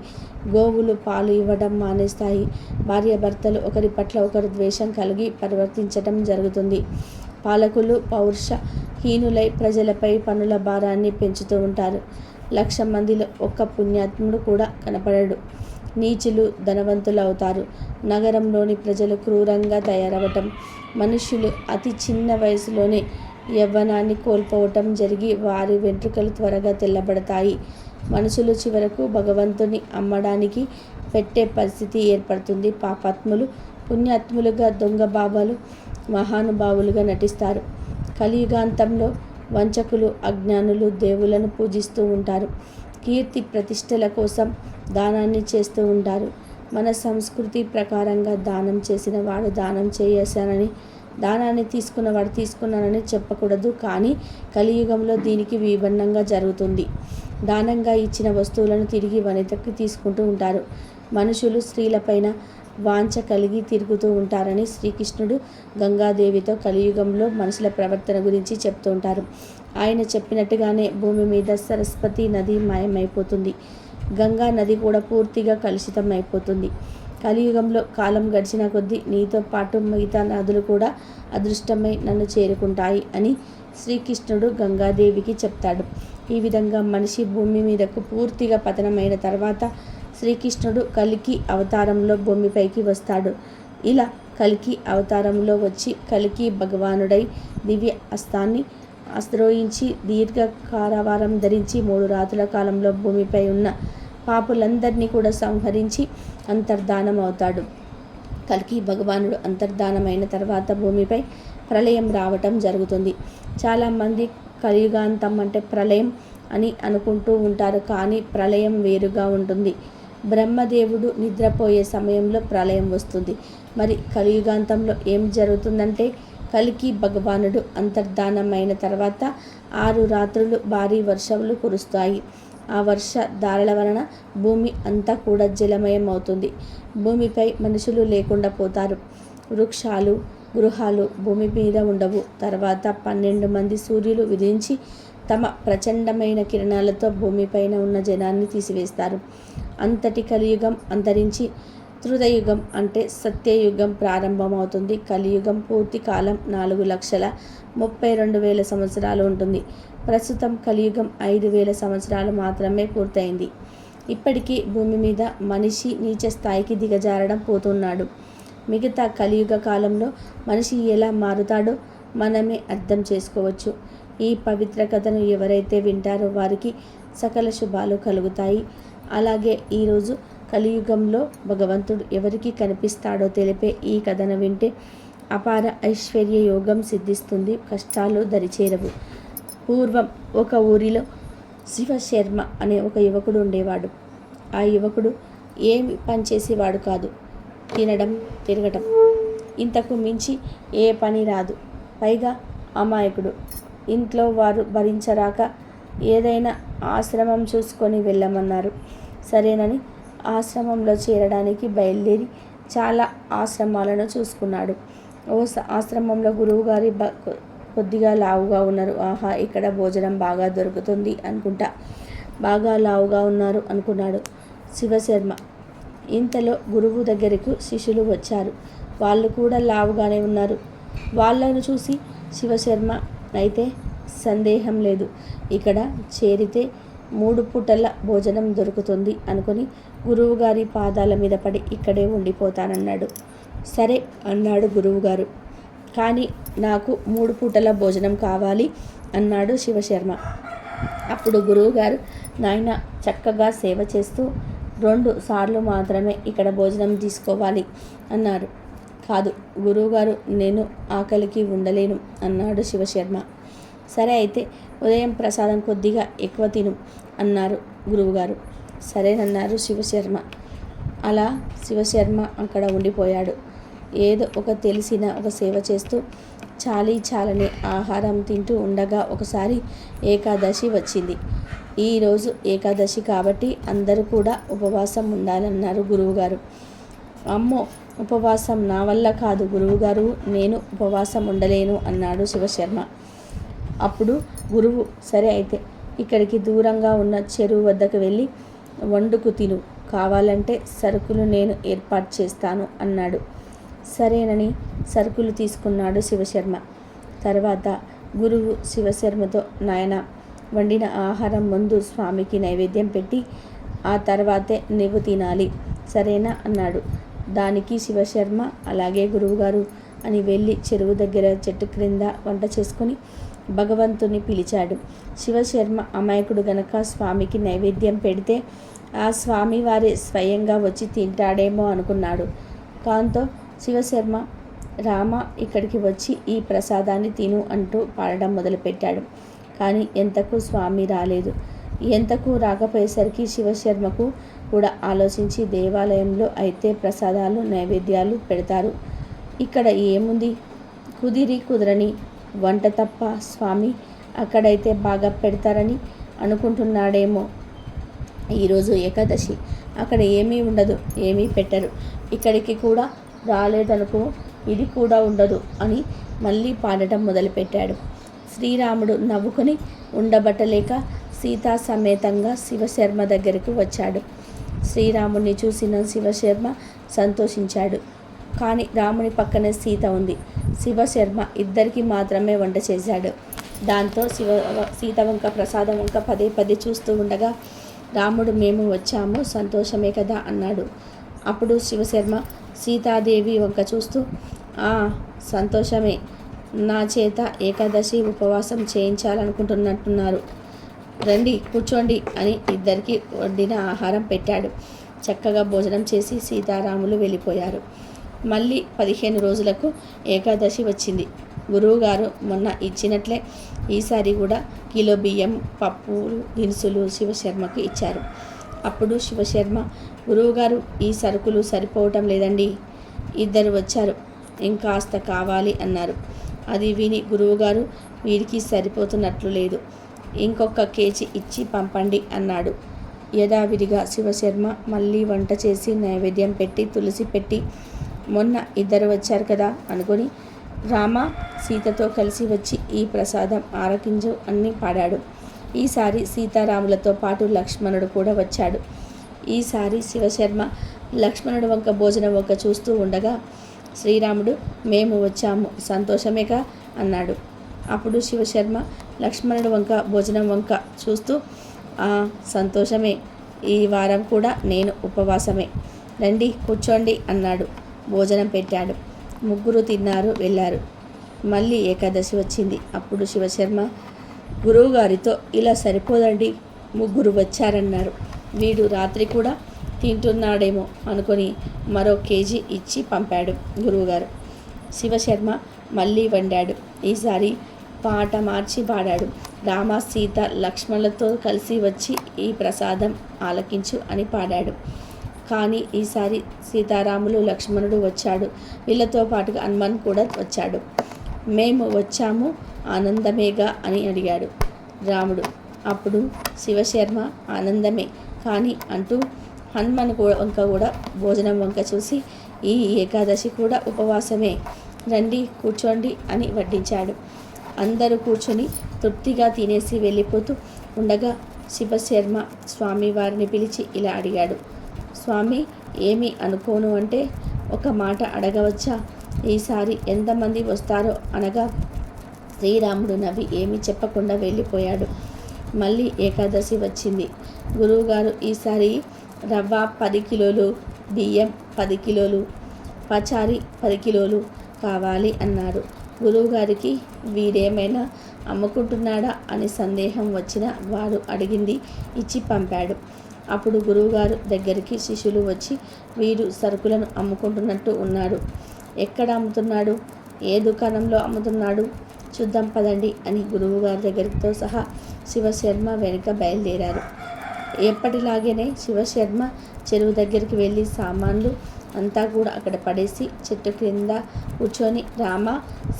గోవులు పాలు ఇవ్వడం మానేస్తాయి. భార్యాభర్తలు ఒకరి పట్ల ఒకరు ద్వేషం కలిగి ప్రవర్తించటం జరుగుతుంది. పాలకులు పౌరుషహీనులై ప్రజలపై పన్నుల భారాన్ని పెంచుతూ ఉంటారు. 1,00,000 మందిలో ఒక్క పుణ్యాత్ముడు కూడా కనపడడు. నీచులు ధనవంతులు అవుతారు. నగరంలోని ప్రజలు క్రూరంగా తయారవటం, మనుష్యులు అతి చిన్న వయసులోనే యవ్వనాన్ని కోల్పోవటం జరిగి వారి వెంట్రుకలు త్వరగా తెల్లబడతాయి. మనుషులు చివరకు భగవంతుని అమ్మడానికి పెట్టే పరిస్థితి ఏర్పడుతుంది. పాపాత్ములు పుణ్యాత్ములుగా, దొంగ బాబాలు మహానుభావులుగా నటిస్తారు. కలియుగాంతంలో వంచకులు, అజ్ఞానులు దేవులను పూజిస్తూ ఉంటారు. కీర్తి ప్రతిష్టల కోసం దానాన్ని చేస్తూ ఉంటారు. మన సంస్కృతి ప్రకారంగా దానం చేసిన వాడు దానం చేశానని, దానాన్ని తీసుకున్నవాడు తీసుకున్నానని చెప్పకూడదు. కానీ కలియుగంలో దీనికి విభిన్నంగా జరుగుతుంది. దానంగా ఇచ్చిన వస్తువులను తిరిగి వనితకి తీసుకుంటూ ఉంటారు. మనుషులు స్త్రీలపైన వాంఛ కలిగి తిరుగుతూ ఉంటారని శ్రీకృష్ణుడు గంగాదేవితో కలియుగంలో మనుషుల ప్రవర్తన గురించి చెప్తూ ఉంటారు. ఆయన చెప్పినట్టుగానే భూమి మీద సరస్వతి నది మాయమైపోతుంది. గంగా నది కూడా పూర్తిగా కలుషితం అయిపోతుంది. కలియుగంలో కాలం గడిచిన కొద్దీ నీతో పాటు మిగతా నదులు కూడా అదృష్టమై నన్ను చేరుకుంటాయి అని శ్రీకృష్ణుడు గంగాదేవికి చెప్తాడు. ఈ విధంగా మనిషి భూమి మీదకు పూర్తిగా పతనమైన తర్వాత శ్రీకృష్ణుడు కల్కి అవతారంలో భూమిపైకి వస్తాడు. ఇలా కల్కి అవతారంలో వచ్చి కల్కి భగవానుడై దివ్య అస్త్రాన్ని ఆశ్రయించి దీర్ఘ కారావారం ధరించి 3 రాత్రుల కాలంలో భూమిపై ఉన్న పాపులందరినీ కూడా సంహరించి అంతర్ధానం అవుతాడు. కల్కి భగవానుడు అంతర్ధానమైన తర్వాత భూమిపై ప్రళయం రావటం జరుగుతుంది. చాలామంది కలియుగాంతం అంటే ప్రళయం అని అనుకుంటూ ఉంటారు, కానీ ప్రళయం వేరుగా ఉంటుంది. బ్రహ్మదేవుడు నిద్రపోయే సమయంలో ప్రళయం వస్తుంది. మరి కలియుగాంతంలో ఏం జరుగుతుందంటే కల్కి భగవానుడు అంతర్ధానమైన తర్వాత 6 రాత్రులు భారీ వర్షాలు కురుస్తాయి. ఆ వర్ష ధారల వలన భూమి అంతా కూడా జలమయం అవుతుంది. భూమిపై మనుషులు లేకుండా పోతారు. వృక్షాలు గృహాలు భూమి మీద ఉండవు. తర్వాత 12 మంది సూర్యులు విధించి తమ ప్రచండమైన కిరణాలతో భూమిపైన ఉన్న జనాన్ని తీసివేస్తారు. అంతటి కలియుగం అంతరించి త్రుతయుగం అంటే సత్యయుగం ప్రారంభమవుతుంది. కలియుగం పూర్తి కాలం 4,32,000 సంవత్సరాలు ఉంటుంది. ప్రస్తుతం కలియుగం 5,000 సంవత్సరాలు మాత్రమే పూర్తయింది. ఇప్పటికీ భూమి మీద మనిషి నీచ స్థాయికి దిగజారడం పోతున్నాడు. మిగతా కలియుగ కాలంలో మనిషి ఎలా మారుతాడో మనమే అర్థం చేసుకోవచ్చు. ఈ పవిత్ర కథను ఎవరైతే వింటారో వారికి సకల శుభాలు కలుగుతాయి. అలాగే ఈరోజు కలియుగంలో భగవంతుడు ఎవరికి కనిపిస్తాడో తెలిపే ఈ కథను వింటే అపార ఐశ్వర్య యోగం సిద్ధిస్తుంది. కష్టాలు దరిచేరవు. పూర్వం ఒక ఊరిలో శివశర్మ అనే ఒక యువకుడు ఉండేవాడు. ఆ యువకుడు ఏమి పనిచేసేవాడు కాదు. తినడం తిరగటం, ఇంతకు మించి ఏ పని రాదు. పైగా అమాయకుడు. ఇంట్లో వారు భరించరాక ఏదైనా ఆశ్రమం చూసుకొని వెళ్ళమన్నారు. సరేనని ఆశ్రమంలో చేరడానికి బయలుదేరి చాలా ఆశ్రమాలను చూసుకున్నాడు. ఓ ఆశ్రమంలో గురువుగారి కొద్దిగా లావుగా ఉన్నారు. ఆహా, ఇక్కడ భోజనం బాగా దొరుకుతుంది అనుకుంటా. బాగా లావుగా ఉన్నారు అనుకున్నాడు శివశర్మ. ఇంతలో గురువు దగ్గరకు శిష్యులు వచ్చారు. వాళ్ళు కూడా లావుగానే ఉన్నారు. వాళ్ళను చూసి శివశర్మ అయితే సందేహం లేదు, ఇక్కడ చేరితే 3 పూటల భోజనం దొరుకుతుంది అనుకుని గురువుగారి పాదాల మీద పడి ఇక్కడే ఉండిపోతానన్నాడు. సరే అన్నాడు గురువుగారు. కానీ నాకు 3 పూటల భోజనం కావాలి అన్నాడు శివశర్మ. అప్పుడు గురువుగారు, నాయన చక్కగా సేవ చేస్తూ 2 సార్లు మాత్రమే ఇక్కడ భోజనం తీసుకోవాలి అన్నారు. కాదు గురువుగారు, నేను ఆకలికి ఉండలేను అన్నాడు శివశర్మ. సరే అయితే ఉదయం ప్రసాదం కొద్దిగా ఎక్కువ తిను అన్నారు గురువుగారు. సరేనన్నారు శివశర్మ. అలా శివశర్మ అక్కడ ఉండిపోయాడు. ఏదో ఒక తెలిసిన ఒక సేవ చేస్తూ చాలని ఆహారం తింటూ ఉండగా ఒకసారి ఏకాదశి వచ్చింది. ఈరోజు ఏకాదశి కాబట్టి అందరూ కూడా ఉపవాసం ఉండాలన్నారు గురువుగారు. అమ్మో, ఉపవాసం నా వల్ల కాదు గురువుగారు, నేను ఉపవాసం ఉండలేను అన్నాడు శివశర్మ. అప్పుడు గురువు, సరే అయితే ఇక్కడికి దూరంగా ఉన్న చెరువు వద్దకు వెళ్ళి వండుకు తిను, కావాలంటే సరుకులు నేను ఏర్పాటు చేస్తాను అన్నాడు. సరేనని సరుకులు తీసుకున్నాడు శివశర్మ. తర్వాత గురువు శివశర్మతో, నాయన వండిన ఆహారం ముందు స్వామికి నైవేద్యం పెట్టి ఆ తర్వాతే నువ్వు తినాలి, సరేనా అన్నాడు. దానికి శివశర్మ అలాగే గురువుగారు అని వెళ్ళి చెరువు దగ్గర చెట్టు క్రింద వంట చేసుకుని భగవంతుని పిలిచాడు. శివశర్మ అమాయకుడు గనక స్వామికి నైవేద్యం పెడితే ఆ స్వామి వారే స్వయంగా వచ్చి తింటాడేమో అనుకున్నాడు. కాంతో శివశర్మ, రామ ఇక్కడికి వచ్చి ఈ ప్రసాదాన్ని తిను అంటూ పాడడం మొదలుపెట్టాడు. కానీ ఎంతకు స్వామి రాలేదు. ఎంతకు రాకపోయేసరికి శివశర్మకు కూడా ఆలోచించి, దేవాలయంలో అయితే ప్రసాదాలు నైవేద్యాలు పెడతారు, ఇక్కడ ఏముంది, కుదిరి కుదరని వంట తప్ప స్వామి అక్కడైతే బాగా పెడతారని అనుకుంటున్నాడేమో. ఈరోజు ఏకాదశి, అక్కడ ఏమీ ఉండదు, ఏమీ పెట్టరు, ఇక్కడికి కూడా రాలేదనుకో, ఇది కూడా ఉండదు అని మళ్ళీ పాడటం మొదలుపెట్టాడు. శ్రీరాముడు నవ్వుకుని ఉండబట్టలేక సీతా సమేతంగా శివశర్మ దగ్గరకు వచ్చాడు. శ్రీరాముడిని చూసిన శివశర్మ సంతోషించాడు. కానీ రాముని పక్కనే సీత ఉంది. శివశర్మ ఇద్దరికి మాత్రమే వంట చేశాడు. దాంతో సీత వంక ప్రసాదం వంక పదే పదే చూస్తూ ఉండగా రాముడు మేము వచ్చాము సంతోషమే కదా అన్నాడు. అప్పుడు శివశర్మ సీతాదేవి వంక చూస్తూ సంతోషమే, నా చేత ఏకాదశి ఉపవాసం చేయించాలనుకుంటున్నట్టున్నారు, రండి కూర్చోండి అని ఇద్దరికి వండిన ఆహారం పెట్టాడు. చక్కగా భోజనం చేసి సీతారాములు వెళ్ళిపోయారు. మళ్ళీ 15 రోజులకు ఏకాదశి వచ్చింది. గురువుగారు మొన్న ఇచ్చినట్లే ఈసారి కూడా కిలో బియ్యం, పప్పులు, దినుసులు శివశర్మకు ఇచ్చారు. అప్పుడు శివశర్మ, గురువుగారు ఈ సరుకులు సరిపోవటం లేదండి, ఇద్దరు వచ్చారు, ఇంకాస్త కావాలి అన్నారు. అది విని గురువుగారు, వీడికి సరిపోతున్నట్లు లేదు, ఇంకొక కేజీ ఇచ్చి పంపండి అన్నాడు. యథావిధిగా శివశర్మ మళ్ళీ వంట చేసి నైవేద్యం పెట్టి తులసి పెట్టి, మొన్న ఇద్దరు వచ్చారు కదా అనుకొని రామ సీతతో కలిసి వచ్చి ఈ ప్రసాదం ఆరగించు అని పాడాడు. ఈసారి సీతారాములతో పాటు లక్ష్మణుడు కూడా వచ్చాడు. ఈసారి శివశర్మ లక్ష్మణుడు వంక భోజనం వంక చూస్తూ ఉండగా శ్రీరాముడు మేము వచ్చాము సంతోషమేగా అన్నాడు. అప్పుడు శివశర్మ లక్ష్మణుడు వంక భోజనం వంక చూస్తూ సంతోషమే, ఈ వారం కూడా నేను ఉపవాసమే, రండి కూర్చోండి అన్నాడు. భోజనం పెట్టాడు. ముగ్గురు తిన్నారు, వెళ్ళారు. మళ్ళీ ఏకాదశి వచ్చింది. అప్పుడు శివశర్మ గురువుగారితో ఇలా సరిపోదండి, ముగ్గురు వచ్చారన్నారు, వీడు రాత్రి కూడా తింటున్నాడేమో అనుకొని మరో కేజీ ఇచ్చి పంపాడు గురువుగారు. శివశర్మ మళ్ళీ వండాడు. ఈసారి పాట మార్చి పాడాడు. రామ సీత లక్ష్మణులతో కలిసి వచ్చి ఈ ప్రసాదం ఆలకించు అని పాడాడు. కానీ ఈసారి సీతారాములు లక్ష్మణుడు వచ్చాడు. వీళ్ళతో పాటుగా హనుమాన్ కూడా వచ్చాడు. మేము వచ్చాము ఆనందమేగా అని అడిగాడు రాముడు. అప్పుడు శివశర్మ ఆనందమే కానీ అంటూ హనుమాన్ వంక కూడా భోజనం వంక చూసి ఈ ఏకాదశి కూడా ఉపవాసమే, రండి కూర్చోండి అని వడ్డించాడు. అందరూ కూర్చొని తృప్తిగా తినేసి వెళ్ళిపోతూ ఉండగా శివశర్మ స్వామివారిని పిలిచి ఇలా అడిగాడు, స్వామి ఏమి అనుకోను అంటే ఒక మాట అడగవచ్చా? ఈసారి ఎంతమంది వస్తారో అనగా శ్రీరాముడు నవ్వి ఏమీ చెప్పకుండా వెళ్ళిపోయాడు. మళ్ళీ ఏకాదశి వచ్చింది. గురువుగారు ఈసారి రవ్వ 10 కిలోలు, బియ్యం 10 కిలోలు, పచారీ 10 కిలోలు కావాలి అన్నారు. గురువుగారికి వీడేమైనా అమ్ముకుంటున్నాడా అని సందేహం వచ్చిన వాడు అడిగింది ఇచ్చి పంపాడు. అప్పుడు గురువుగారు దగ్గరికి శిష్యులు వచ్చి వీడు సరుకులను అమ్ముకుంటున్నట్టు ఉన్నాడు, ఎక్కడ అమ్ముతున్నాడు, ఏ దుకాణంలో అమ్ముతున్నాడు చూద్దాం పదండి అని గురువుగారి దగ్గరితో సహా శివశర్మ వెనుక బయలుదేరారు. ఎప్పటిలాగేనే శివశర్మ చెరువు దగ్గరికి వెళ్ళి సామాన్లు అంతా కూడా అక్కడ పడేసి చెట్టు క్రింద కూర్చొని రామ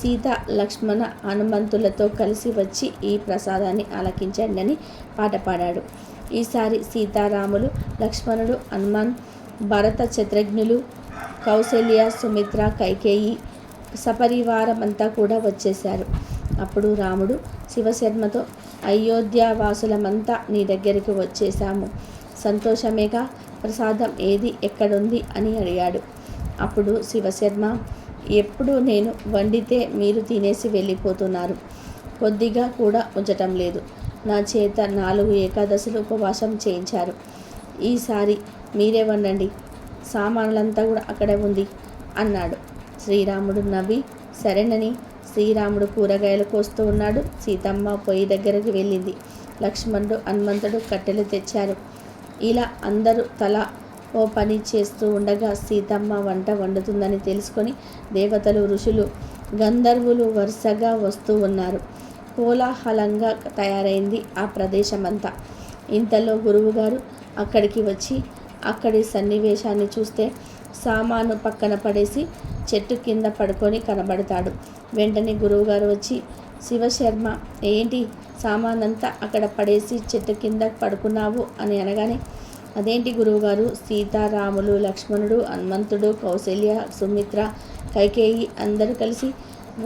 సీత లక్ష్మణ హనుమంతులతో కలిసి వచ్చి ఈ ప్రసాదాన్ని ఆలకించండి అని పాట పాడాడు. ఈసారి సీతారాములు లక్ష్మణుడు హనుమాన్ భరత శత్రుఘ్నులు కౌసల్య సుమిత్ర కైకేయి సపరివారమంతా కూడా వచ్చేశారు. అప్పుడు రాముడు శివశర్మతో అయోధ్య వాసులమంతా నీ దగ్గరికి వచ్చేసాము, సంతోషమేగా, ప్రసాదం ఏది ఎక్కడుంది అని అడిగాడు. అప్పుడు శివశర్మ ఎప్పుడు నేను వండితే మీరు తినేసి వెళ్ళిపోతున్నారు, కొద్దిగా కూడా ఉంచటం లేదు, నా చేత 4 ఏకాదశులు ఉపవాసం చేయించారు, ఈసారి మీరే వండండి, సామాన్లంతా కూడా అక్కడే ఉంది అన్నాడు. శ్రీరాముడు నవ్వి సరేనని శ్రీరాముడు కూరగాయలు కోస్తూ ఉన్నాడు. సీతమ్మ పొయ్యి దగ్గరికి వెళ్ళింది. లక్ష్మణుడు హనుమంతుడు కట్టెలు తెచ్చారు. ఇలా అందరూ తల ఓ పని చేస్తూ ఉండగా సీతమ్మ వంట వండుతుందని తెలుసుకొని దేవతలు, ఋషులు, గంధర్వులు వరుసగా వస్తూ ఉన్నారు. కోలాహలంగా తయారైంది ఆ ప్రదేశమంతా. ఇంతలో గురువుగారు అక్కడికి వచ్చి అక్కడి సన్నివేశాన్ని చూస్తే సామాను పక్కన పడేసి చెట్టు కింద పడుకొని కనబడతాడు. వెంటనే గురువుగారు వచ్చి శివశర్మ, ఏంటి సామానంతా అక్కడ పడేసి చెట్టు కింద పడుకున్నావు అని అనగానే, అదేంటి గురువుగారు, సీతారాములు, లక్ష్మణుడు, హనుమంతుడు, కౌశల్య, సుమిత్ర, కైకేయి అందరూ కలిసి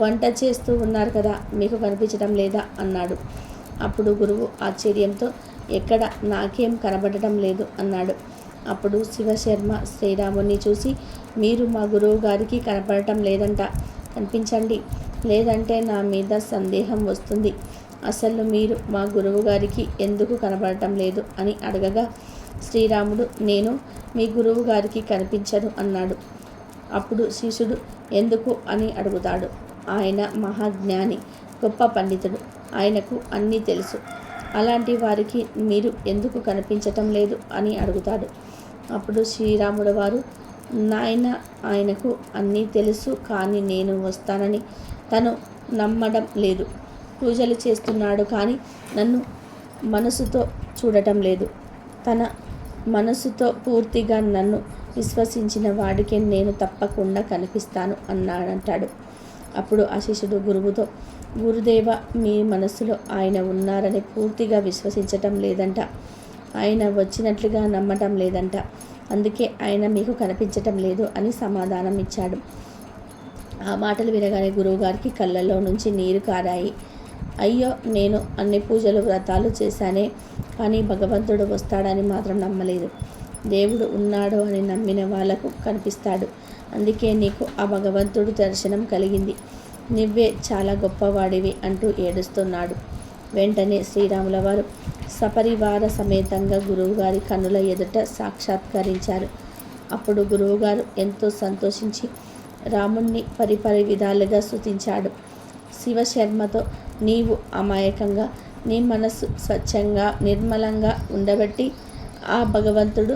వంట చేస్తూ ఉన్నారు కదా, మీకు కనిపించడం లేదా అన్నాడు. అప్పుడు గురువు ఆశ్చర్యంతో, ఎక్కడ, నాకేం కనబడటం లేదు అన్నాడు. అప్పుడు శివశర్మ శ్రీరాముని చూసి, మీరు మా గురువు గారికి కనపడటం లేదంట, కనిపించండి, లేదంటే నా మీద సందేహం వస్తుంది. అసలు మీరు మా గురువు గారికి ఎందుకు కనపడటం లేదు అని అడగగా, శ్రీరాముడు, నేను మీ గురువు గారికి కనిపించను అన్నాడు. అప్పుడు శిష్యుడు ఎందుకు అని అడుగుతాడు. ఆయన మహాజ్ఞాని, గొప్ప పండితుడు, ఆయనకు అన్నీ తెలుసు. అలాంటి వారికి మీరు ఎందుకు కనిపించటం లేదు అని అడుగుతాడు. అప్పుడు శ్రీరాముడు వారు, నాయన, ఆయనకు అన్నీ తెలుసు, కానీ నేను వస్తానని తను నమ్మడం లేదు. పూజలు చేస్తున్నాడు కానీ నన్ను మనసుతో చూడటం లేదు. తన మనసుతో పూర్తిగా నన్ను విశ్వసించిన వాడికి నేను తప్పకుండా కనిపిస్తాను అన్నాడంటాడు. అప్పుడు ఆ శిష్యుడు గురువుతో, గురుదేవ, మీ మనసులో ఆయన ఉన్నారని పూర్తిగా విశ్వసించటం లేదంట, ఆయన వచ్చినట్లుగా నమ్మటం లేదంట, అందుకే ఆయన మీకు కనిపించటం లేదు అని సమాధానం ఇచ్చాడు. ఆ మాటలు వినగానే గురువుగారికి కళ్ళల్లో నుంచి నీరు కారాయి. అయ్యో, నేను అన్ని పూజలు వ్రతాలు చేశానే, కానీ భగవంతుడు వస్తాడని మాత్రం నమ్మలేదు. దేవుడు ఉన్నాడు అని నమ్మిన వాళ్ళకు కనిపిస్తాడు. అందుకే నీకు ఆ భగవంతుడు దర్శనం కలిగింది. నువ్వే చాలా గొప్పవాడివి అంటూ ఏడుస్తున్నాడు. వెంటనే శ్రీరాముల వారు సపరివార సమేతంగా గురువుగారి కన్నుల ఎదుట సాక్షాత్కరించారు. అప్పుడు గురువుగారు ఎంతో సంతోషించి రాముణ్ణి పరిపరి విధాలుగా స్తుతించాడు. శివశర్మతో, నీవు అమాయకంగా, నీ మనస్సు స్వచ్ఛంగా నిర్మలంగా ఉండబట్టి ఆ భగవంతుడు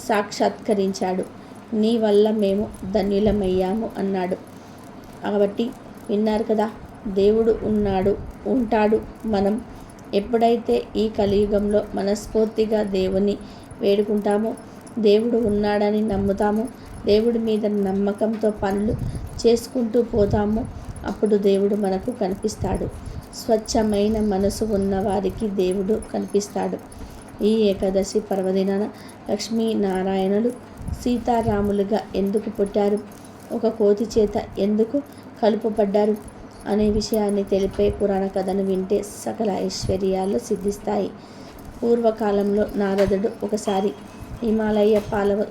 సాక్షాత్కరించాడు. నీ వల్ల మేము ధన్యులమయ్యాము అన్నాడు. కాబట్టి విన్నారు కదా, దేవుడు ఉన్నాడు, ఉంటాడు. మనం ఎప్పుడైతే ఈ కలియుగంలో మనస్ఫూర్తిగా దేవుని వేడుకుంటామో, దేవుడు ఉన్నాడని నమ్ముతామో, దేవుడి మీద నమ్మకంతో పనులు చేసుకుంటూ పోతామో, అప్పుడు దేవుడు మనకు కనిపిస్తాడు. స్వచ్ఛమైన మనసు ఉన్నవారికి దేవుడు కనిపిస్తాడు. ఈ ఏకాదశి పర్వదినాన లక్ష్మీనారాయణులు సీతారాములుగా ఎందుకు పుట్టారు, ఒక కోతి చేత ఎందుకు కలుపబడ్డారు అనే విషయాన్ని తెలిపే పురాణ కథను వింటే సకల ఐశ్వర్యాలు సిద్ధిస్తాయి. పూర్వకాలంలో నారదుడు ఒకసారి హిమాలయ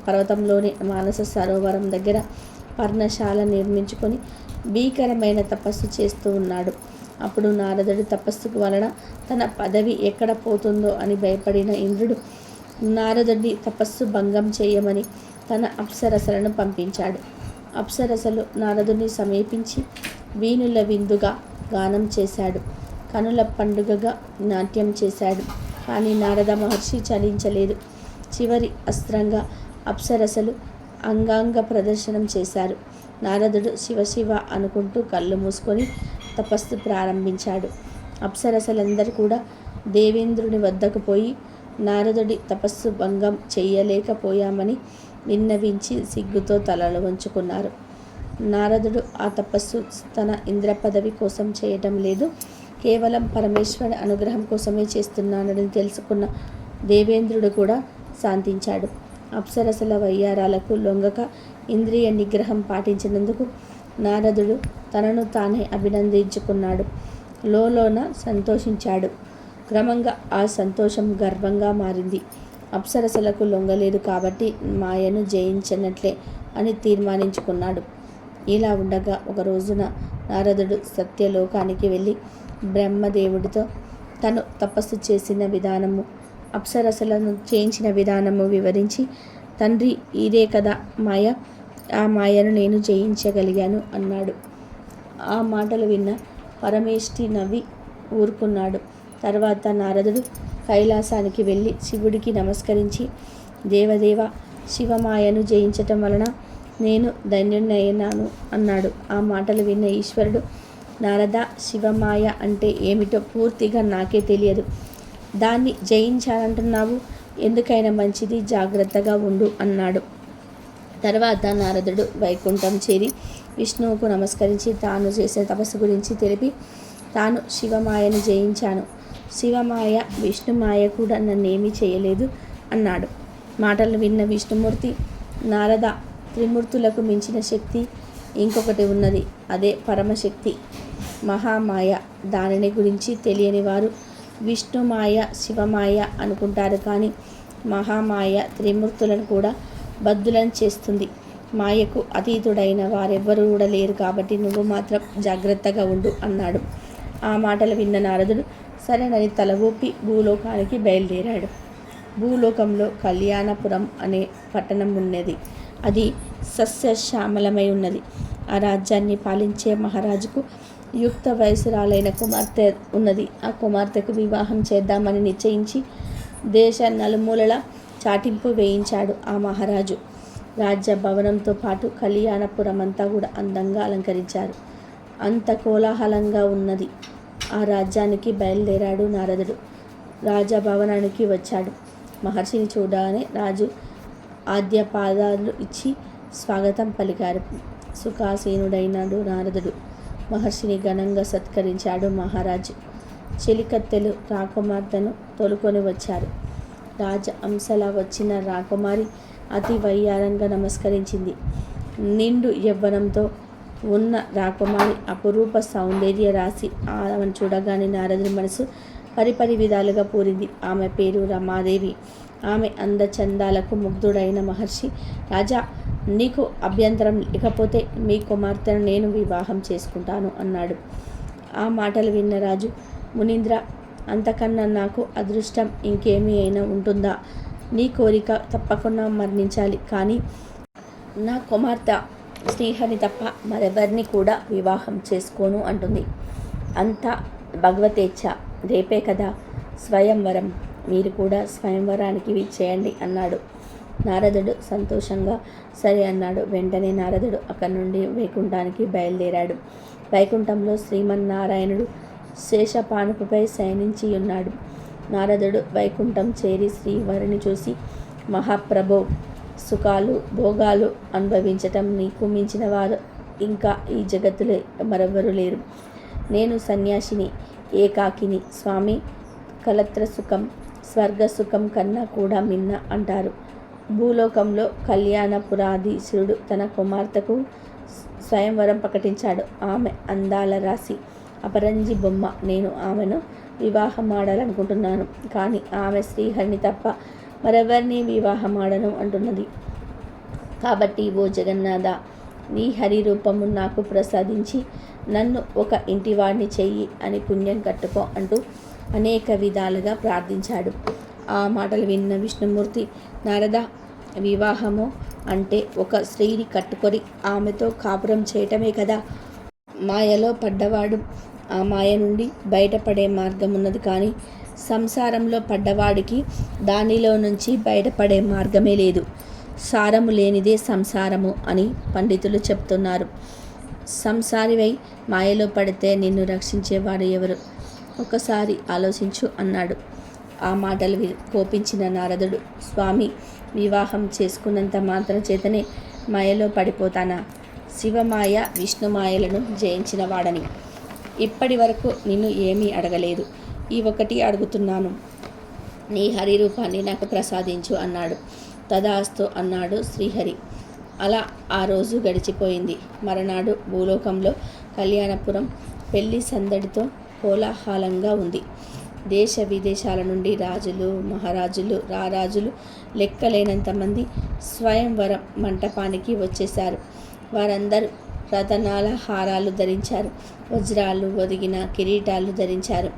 పర్వతంలోని మానస సరోవరం దగ్గర పర్ణశాల నిర్మించుకొని భీకరమైన తపస్సు చేస్తూ ఉన్నాడు. అప్పుడు నారదుడి తపస్సుకు వలన తన పదవి ఎక్కడ పోతుందో అని భయపడిన ఇంద్రుడు నారదుడి తపస్సు భంగం చేయమని తన అప్సరసలను పంపించాడు. అప్సరసలు నారదుని సమీపించి వీణుల విందుగా గానం చేశాడు, కనుల పండుగగా నాట్యం చేశాడు. కానీ నారద మహర్షి చలించలేదు. చివరి అస్త్రంగా అప్సరసలు అంగాంగ ప్రదర్శనం చేశారు. నారదుడు శివశివ అనుకుంటూ కళ్ళు మూసుకొని తపస్సు ప్రారంభించాడు. అప్సరసలందరూ కూడా దేవేంద్రుని వద్దకు పోయి నారదుడి తపస్సు భంగం చెయ్యలేకపోయామని విన్నవించి సిగ్గుతో తలలు వంచుకున్నారు. నారదుడు ఆ తపస్సు తన ఇంద్ర పదవి కోసం చేయటం లేదు, కేవలం పరమేశ్వరుని అనుగ్రహం కోసమే చేస్తున్నానని తెలుసుకున్న దేవేంద్రుడు కూడా శాంతించాడు. అప్సరసల వయ్యారాలకు లొంగక ఇంద్రియ నిగ్రహం పాటించినందుకు నారదుడు తనను తానే అభినందించుకున్నాడు. లోలోన సంతోషించాడు. క్రమంగా ఆ సంతోషం గర్వంగా మారింది. అప్సరసలకు లొంగలేదు కాబట్టి మాయను జయించినట్లే అని తీర్మానించుకున్నాడు. ఇలా ఉండగా ఒక రోజున నారదుడు సత్యలోకానికి వెళ్ళి బ్రహ్మదేవుడితో తను తపస్సు చేసిన విధానము, అప్సరసలను చేయించిన విధానము వివరించి, తండ్రి, ఇదే కదా మాయ, ఆ మాయను నేను జయించగలిగాను అన్నాడు. ఆ మాటలు విన్న పరమేష్ఠి నవ్వి ఊరుకున్నాడు. తర్వాత నారదుడు కైలాసానికి వెళ్ళి శివుడికి నమస్కరించి, దేవదేవ, శివమాయను జయించటం వలన నేను ధన్యుడైనాను అన్నాడు. ఆ మాటలు విన్న ఈశ్వరుడు, నారద, శివమాయ అంటే ఏమిటో పూర్తిగా నాకే తెలియదు, దాన్ని జయించాలంటున్నావు, ఎందుకైనా మంచిది, జాగ్రత్తగా ఉండు అన్నాడు. తర్వాత నారదుడు వైకుంఠం చేరి విష్ణువుకు నమస్కరించి తాను చేసిన తపస్సు గురించి తెలిపి తాను శివమాయను జయించాను. శివమాయ విష్ణుమాయ కూడా నన్నేమీ చేయలేదు అన్నాడు. మాటలు విన్న విష్ణుమూర్తి, నారద, త్రిమూర్తులకు మించిన శక్తి ఇంకొకటి ఉన్నది. అదే పరమశక్తి, మహామాయ. దానిని గురించి తెలియని వారు విష్ణుమాయ, శివమాయ అనుకుంటారు. కానీ మహామాయ త్రిమూర్తులను కూడా బద్దులను చేస్తుంది. మాయకు అతీతుడైన వారెవ్వరూ కూడా లేరు. కాబట్టి నువ్వు మాత్రం జాగ్రత్తగా ఉండు అన్నాడు. ఆ మాటలు విన్న నారదుడు సరేనని తల ఊపి భూలోకానికి బయలుదేరాడు. భూలోకంలో కళ్యాణపురం అనే పట్టణం ఉన్నది. అది సస్యశ్యామలమై ఉన్నది. ఆ రాజ్యాన్ని పాలించే మహారాజుకు యుక్త వయసురాలైన కుమార్తె ఉన్నది. ఆ కుమార్తెకు వివాహం చేద్దామని నిశ్చయించి దేశ నలుమూలల చాటింపు వేయించాడు ఆ మహారాజు. రాజ్య భవనంతో పాటు కళ్యాణపురం అంతా కూడా అందంగా అలంకరించారు. అంత కోలాహలంగా ఉన్నది. ఆ రాజ్యానికి బయలుదేరాడు నారదుడు. రాజభవనానికి వచ్చాడు. మహర్షిని చూడగానే రాజు ఆద్యపాదాలు ఇచ్చి స్వాగతం పలికారు. సుఖాసీనుడైనాడు నారదుడు. మహర్షిని ఘనంగా సత్కరించాడు మహారాజు. చెలికత్తెలు రాకుమార్తెను తోలుకొని వచ్చారు. రాజ అంశలా వచ్చిన రాకుమారి అతి వయ్యారంగా నమస్కరించింది. నిండు యవ్వనంతో ఉన్న రాకుమారి అపురూప సౌందర్య రాశి. ఆమెను చూడగానే నారదుడి మనసు పరిపరి విధాలుగా పూరింది. ఆమె పేరు రమాదేవి. ఆమె అందచందాలకు ముగ్ధుడైన మహర్షి, రాజా, నీకు అభ్యంతరం లేకపోతే మీ కుమార్తెను నేను వివాహం చేసుకుంటాను అన్నాడు. ఆ మాటలు విన్న రాజు, మునీంద్ర, అంతకన్నా నాకు అదృష్టం ఇంకేమీ అయినా ఉంటుందా? నీ కోరిక తప్పకుండా మరణించాలి. కానీ నా కుమార్తె శ్రీహరి తప్ప మరెవరిని కూడా వివాహం చేసుకోను అంటుంది. అంతా భగవతేచ్ఛ. రేపే కదా స్వయంవరం. మీరు కూడా స్వయంవరానికి విచ్చేయండి అన్నాడు. నారదుడు సంతోషంగా సరే అన్నాడు. వెంటనే నారదుడు అక్కడి నుండి వైకుంఠానికి బయలుదేరాడు. వైకుంఠంలో శ్రీమన్నారాయణుడు శేషపానుపుపై శయనించి ఉన్నాడు. నారదుడు వైకుంఠం చేరి శ్రీవారిని చూసి, మహాప్రభో, సుఖాలు భోగాలు అనుభవించటం నీకు మించిన వారు ఇంకా ఈ జగత్తులో మరెవ్వరూ లేరు. నేను సన్యాసిని, ఏకాకిని. స్వామి, కలత్ర సుఖం స్వర్గ సుఖం కన్నా కూడా మిన్న అంటారు. భూలోకంలో కళ్యాణపురాధీశుడు తన కుమార్తెకు స్వయంవరం ప్రకటించాడు. ఆమె అందాల రాశి, అపరంజి బొమ్మ. నేను ఆమెను వివాహమాడాలనుకుంటున్నాను. కానీ ఆమె శ్రీహరిని తప్ప మరెవరిని వివాహమాడను అంటున్నది. కాబట్టి ఓ జగన్నాథ, నీ హరి రూపము నాకు ప్రసాదించి నన్ను ఒక ఇంటివాడిని చెయ్యి అని పుణ్యం కట్టుకో అంటూ అనేక విధాలుగా ప్రార్థించాడు. ఆ మాటలు విన్న విష్ణుమూర్తి, నారద, వివాహము అంటే ఒక స్త్రీని కట్టుకొని ఆమెతో కాపురం చేయటమే కదా. మాయలో పడ్డవాడు ఆ మాయ నుండి బయటపడే మార్గం ఉన్నది. కానీ సంసారంలో పడ్డవాడికి దానిలో నుంచి బయటపడే మార్గమే లేదు. సారము లేనిదే సంసారము అని పండితులు చెప్తున్నారు. సంసారివై మాయలో పడితే నిన్ను రక్షించేవాడు ఎవరు? ఒకసారి ఆలోచించు అన్నాడు. ఆ మాటలు కోపించిన నారదుడు, స్వామి, వివాహం చేసుకున్నంత మాత్రం చేతనే మాయలో పడిపోతానా? శివమాయ విష్ణుమాయలను జయించిన వాడని. ఇప్పటి వరకు నిన్ను ఏమీ అడగలేదు. ఈ ఒకటి అడుగుతున్నాను, నీ హరి రూపాన్ని నాకు ప్రసాదించు అన్నాడు. తదాస్తు అన్నాడు శ్రీహరి. అలా ఆ రోజు గడిచిపోయింది. మరునాడు భూలోకంలో కళ్యాణపురం పెళ్లి సందడితో కోలాహలంగా ఉంది. దేశ విదేశాల నుండి రాజులు, మహారాజులు, రారాజులు లెక్కలేనంతమంది స్వయంవరం మంటపానికి వచ్చేశారు. వారందరూ రతనాల హారాలు ధరించారు. వజ్రాలు ఒదిగిన కిరీటాలు ధరించారు.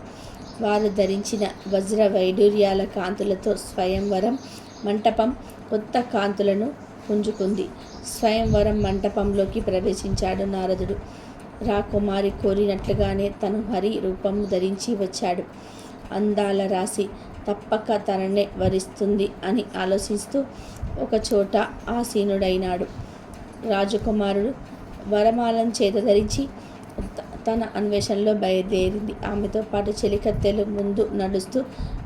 వారు ధరించిన వజ్ర వైడూర్యాల కాంతులతో స్వయంవరం మంటపం కొత్త కాంతులను పుంజుకుంది. స్వయంవరం మంటపంలోకి ప్రవేశించాడు నారదుడు. రాకుమారి కోరినట్లుగానే తను హరి రూపం ధరించి వచ్చాడు. అందాల రాశి తప్పక తననే వరిస్తుంది అని ఆలోచిస్తూ ఒకచోట ఆసీనుడైనాడు. రాజకుమారుడు వరమాలను చేత ధరించి తన అన్వేషణలో బయలుదేరింది. ఆమెతో పాటు చెలికత్తెలు ముందు నడుస్తూ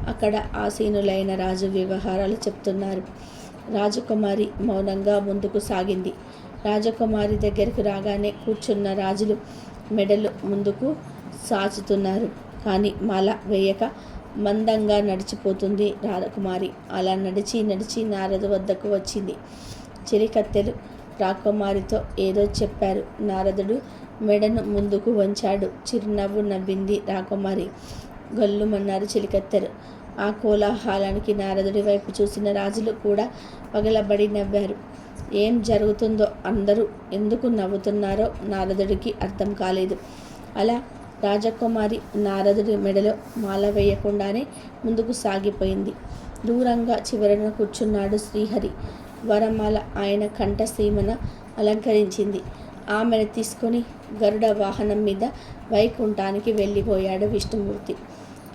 అక్కడ ఆసీనులైన రాజు వ్యవహారాలు చెప్తున్నారు. రాజకుమారి మౌనంగా ముందుకు సాగింది. రాజకుమారి దగ్గరికి రాగానే కూర్చున్న రాజులు మెడలు ముందుకు సాచుతున్నారు. కానీ మాల వేయక మందంగా నడిచిపోతుంది రాకుమారి. అలా నడిచి నడిచి నారదు వద్దకు వచ్చింది. చెలికత్తెలు రాకుమారితో ఏదో చెప్పారు. నారదుడు మెడను ముందుకు వంచాడు. చిరునవ్వు నవ్వింది రాకుమారి. గొల్లుమన్నారు చెలికత్తెలు. ఆ కోలాహలానికి నారదుడి వైపు చూసిన రాజులు కూడా పగలబడి నవ్వారు. ఏం జరుగుతుందో, అందరూ ఎందుకు నవ్వుతున్నారో నారదుడికి అర్థం కాలేదు. అలా రాజకుమారి నారదుడి మెడలో మాల వేయకుండానే ముందుకు సాగిపోయింది. దూరంగా చివరన కూర్చున్నాడు శ్రీహరి. వరమాల ఆయన కంఠసీమన అలంకరించింది. ఆమెను తీసుకొని గరుడ వాహనం మీద వైకుంఠానికి వెళ్ళిపోయాడు విష్ణుమూర్తి.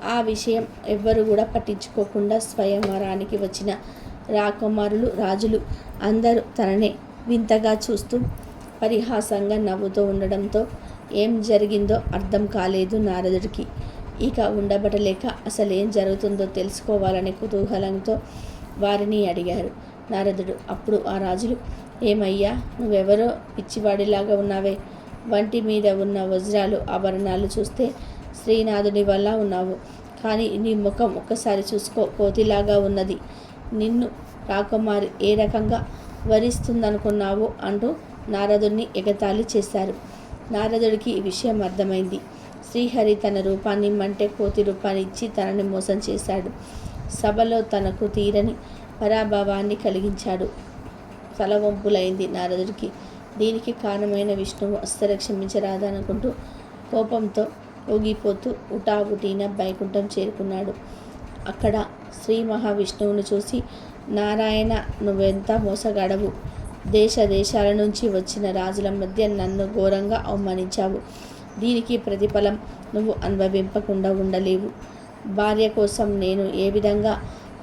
ఆ విషయం ఎవ్వరు కూడా పట్టించుకోకుండా స్వయంవరానికి వచ్చిన రాకుమారులు, రాజులు అందరూ తననే వింతగా చూస్తూ పరిహాసంగా నవ్వుతూ ఉండడంతో ఏం జరిగిందో అర్థం కాలేదు నారదుడికి. ఇక ఉండబడలేక అసలేం జరుగుతుందో తెలుసుకోవాలనే కుతూహలంతో వారిని అడిగారు నారదుడు. అప్పుడు ఆ రాజులు, ఏమయ్యా, నువ్వెవరో పిచ్చివాడిలాగా ఉన్నావే? వంటి మీద ఉన్న వజ్రాలు ఆభరణాలు చూస్తే శ్రీనాథుడి వల్ల ఉన్నావు. కానీ నీ ముఖం ఒక్కసారి చూసుకో, కోతిలాగా ఉన్నది. నిన్ను రాకుమారి ఏ రకంగా వరిస్తుందనుకున్నావు అంటూ నారదుడిని ఎగతాళి చేశారు. నారదుడికి ఈ విషయం అర్థమైంది. శ్రీహరి తన రూపాన్ని మంటే కోతి రూపాన్ని ఇచ్చి తనని మోసం చేశాడు. సభలో తనకు తీరని పరాభవాన్ని కలిగించాడు. తలవంపులైంది నారదుడికి. దీనికి కారణమైన విష్ణువు అస్సలు క్షమించరాదనుకుంటూ కోపంతో ఊగిపోతూ ఉటావుటీన వైకుంఠం చేరుకున్నాడు. అక్కడ శ్రీ మహావిష్ణువును చూసి, నారాయణ, నువ్వెంత మోసగాడవు! దేశ దేశాల నుంచి వచ్చిన రాజుల మధ్య నన్ను ఘోరంగా అవమానించావు. దీనికి ప్రతిఫలం నువ్వు అనుభవింపకుండా ఉండలేవు. భార్య కోసం నేను ఏ విధంగా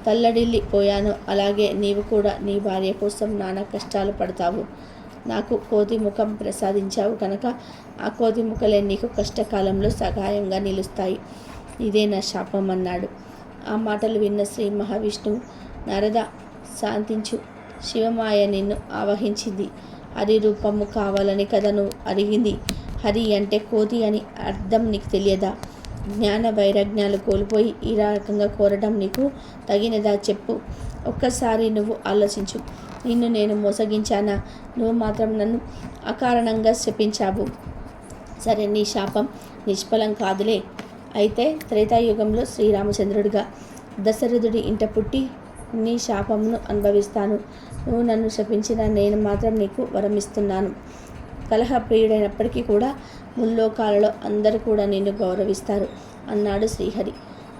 తల్లడిల్లిపోయానో అలాగే నీవు కూడా నీ భార్య కోసం నానా కష్టాలు పడతావు. నాకు కోతి ముఖం ప్రసాదించావు కనుక ఆ కోతి ముఖలే నీకు కష్టకాలంలో సహాయంగా నిలుస్తాయి. ఇదే నా శాపం అన్నాడు. ఆ మాటలు విన్న శ్రీ మహావిష్ణువు, నారద, శాంతించు. శివమాయ నిన్ను ఆవహించింది. హరి రూపము కావాలని కదా నువ్వు అడిగింది. హరి అంటే కోతి అని అర్థం నీకు తెలియదా? జ్ఞాన వైరాగ్యాలు కోల్పోయి ఈ రకంగా కోరడం నీకు తగినదా చెప్పు. ఒక్కసారి నువ్వు ఆలోచించు. నిన్ను నేను మోసగించానా? నువ్వు మాత్రం నన్ను అకారణంగా శపించావు. సరే, నీ శాపం నిష్ఫలం కాదులే. అయితే త్రేతాయుగంలో శ్రీరామచంద్రుడిగా దశరథుడి ఇంట పుట్టి నీ శాపమును అనుభవిస్తాను. నువ్వు నన్ను శపించిన నేను మాత్రం నీకు వరమిస్తున్నాను. కలహప్రియుడైనప్పటికీ కూడా ముల్లోకాలలో అందరూ కూడా నిన్ను గౌరవిస్తారు అన్నాడు శ్రీహరి.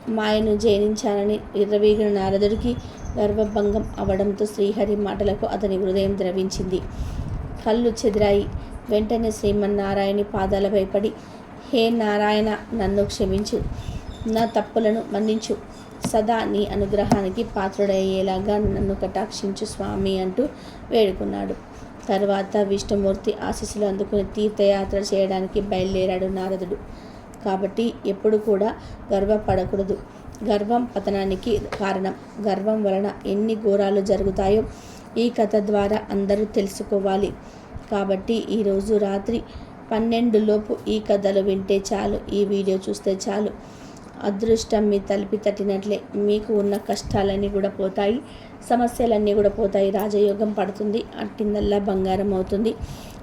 మాయను జయించానని విర్రవీగిన నారదుడికి గర్వభంగం అవడంతో శ్రీహరి మాటలకు అతని హృదయం ద్రవించింది. కళ్ళు చెదిరాయి. వెంటనే శ్రీమన్నారాయణి పాదాలపై పడి, హే నారాయణ, నన్ను క్షమించు, నా తప్పులను మన్నించు, సదా నీ అనుగ్రహానికి పాత్రుడయ్యేలాగా నన్ను కటాక్షించు స్వామి అంటూ వేడుకున్నాడు. తర్వాత విష్ణుమూర్తి ఆశీస్సులు అందుకుని తీర్థయాత్ర చేయడానికి బయలుదేరాడు నారదుడు. కాబట్టి ఎప్పుడు కూడా గర్వపడకూడదు. గర్వం పతనానికి కారణం. గర్వం వలన ఎన్ని ఘోరాలు జరుగుతాయో ఈ కథ ద్వారా అందరూ తెలుసుకోవాలి. కాబట్టి ఈరోజు రాత్రి 12 లోపు ఈ కథలు వింటే చాలు, ఈ వీడియో చూస్తే చాలు, అదృష్టం మీ తలుపి తట్టినట్లే. మీకు ఉన్న కష్టాలన్నీ కూడా పోతాయి, సమస్యలన్నీ కూడా పోతాయి, రాజయోగం పడుతుంది, అట్టిందల్లా బంగారం అవుతుంది.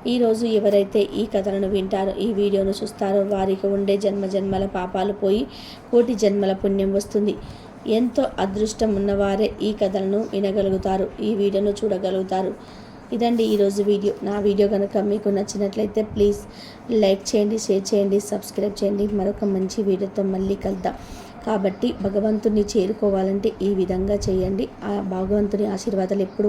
ఈరోజు ఎవరైతే ఈ కథలను వింటారో, ఈ వీడియోను చూస్తారో వారికి ఉండే జన్మజన్మల పాపాలు పోయి కోటి జన్మల పుణ్యం వస్తుంది. ఎంతో అదృష్టం ఉన్నవారే ఈ కథలను వినగలుగుతారు, ఈ వీడియోను చూడగలుగుతారు. ఇదండి ఈరోజు వీడియో. నా వీడియో కనుక మీకు నచ్చినట్లయితే ప్లీజ్ లైక్ చేయండి, షేర్ చేయండి, సబ్స్క్రైబ్ చేయండి. మరొక మంచి వీడియోతో మళ్ళీ కలుద్దాం. కాబట్టి భగవంతుని చేరుకోవాలంటే ఈ విధంగా చేయండి. ఆ భగవంతుని ఆశీర్వాదాలు ఎప్పుడు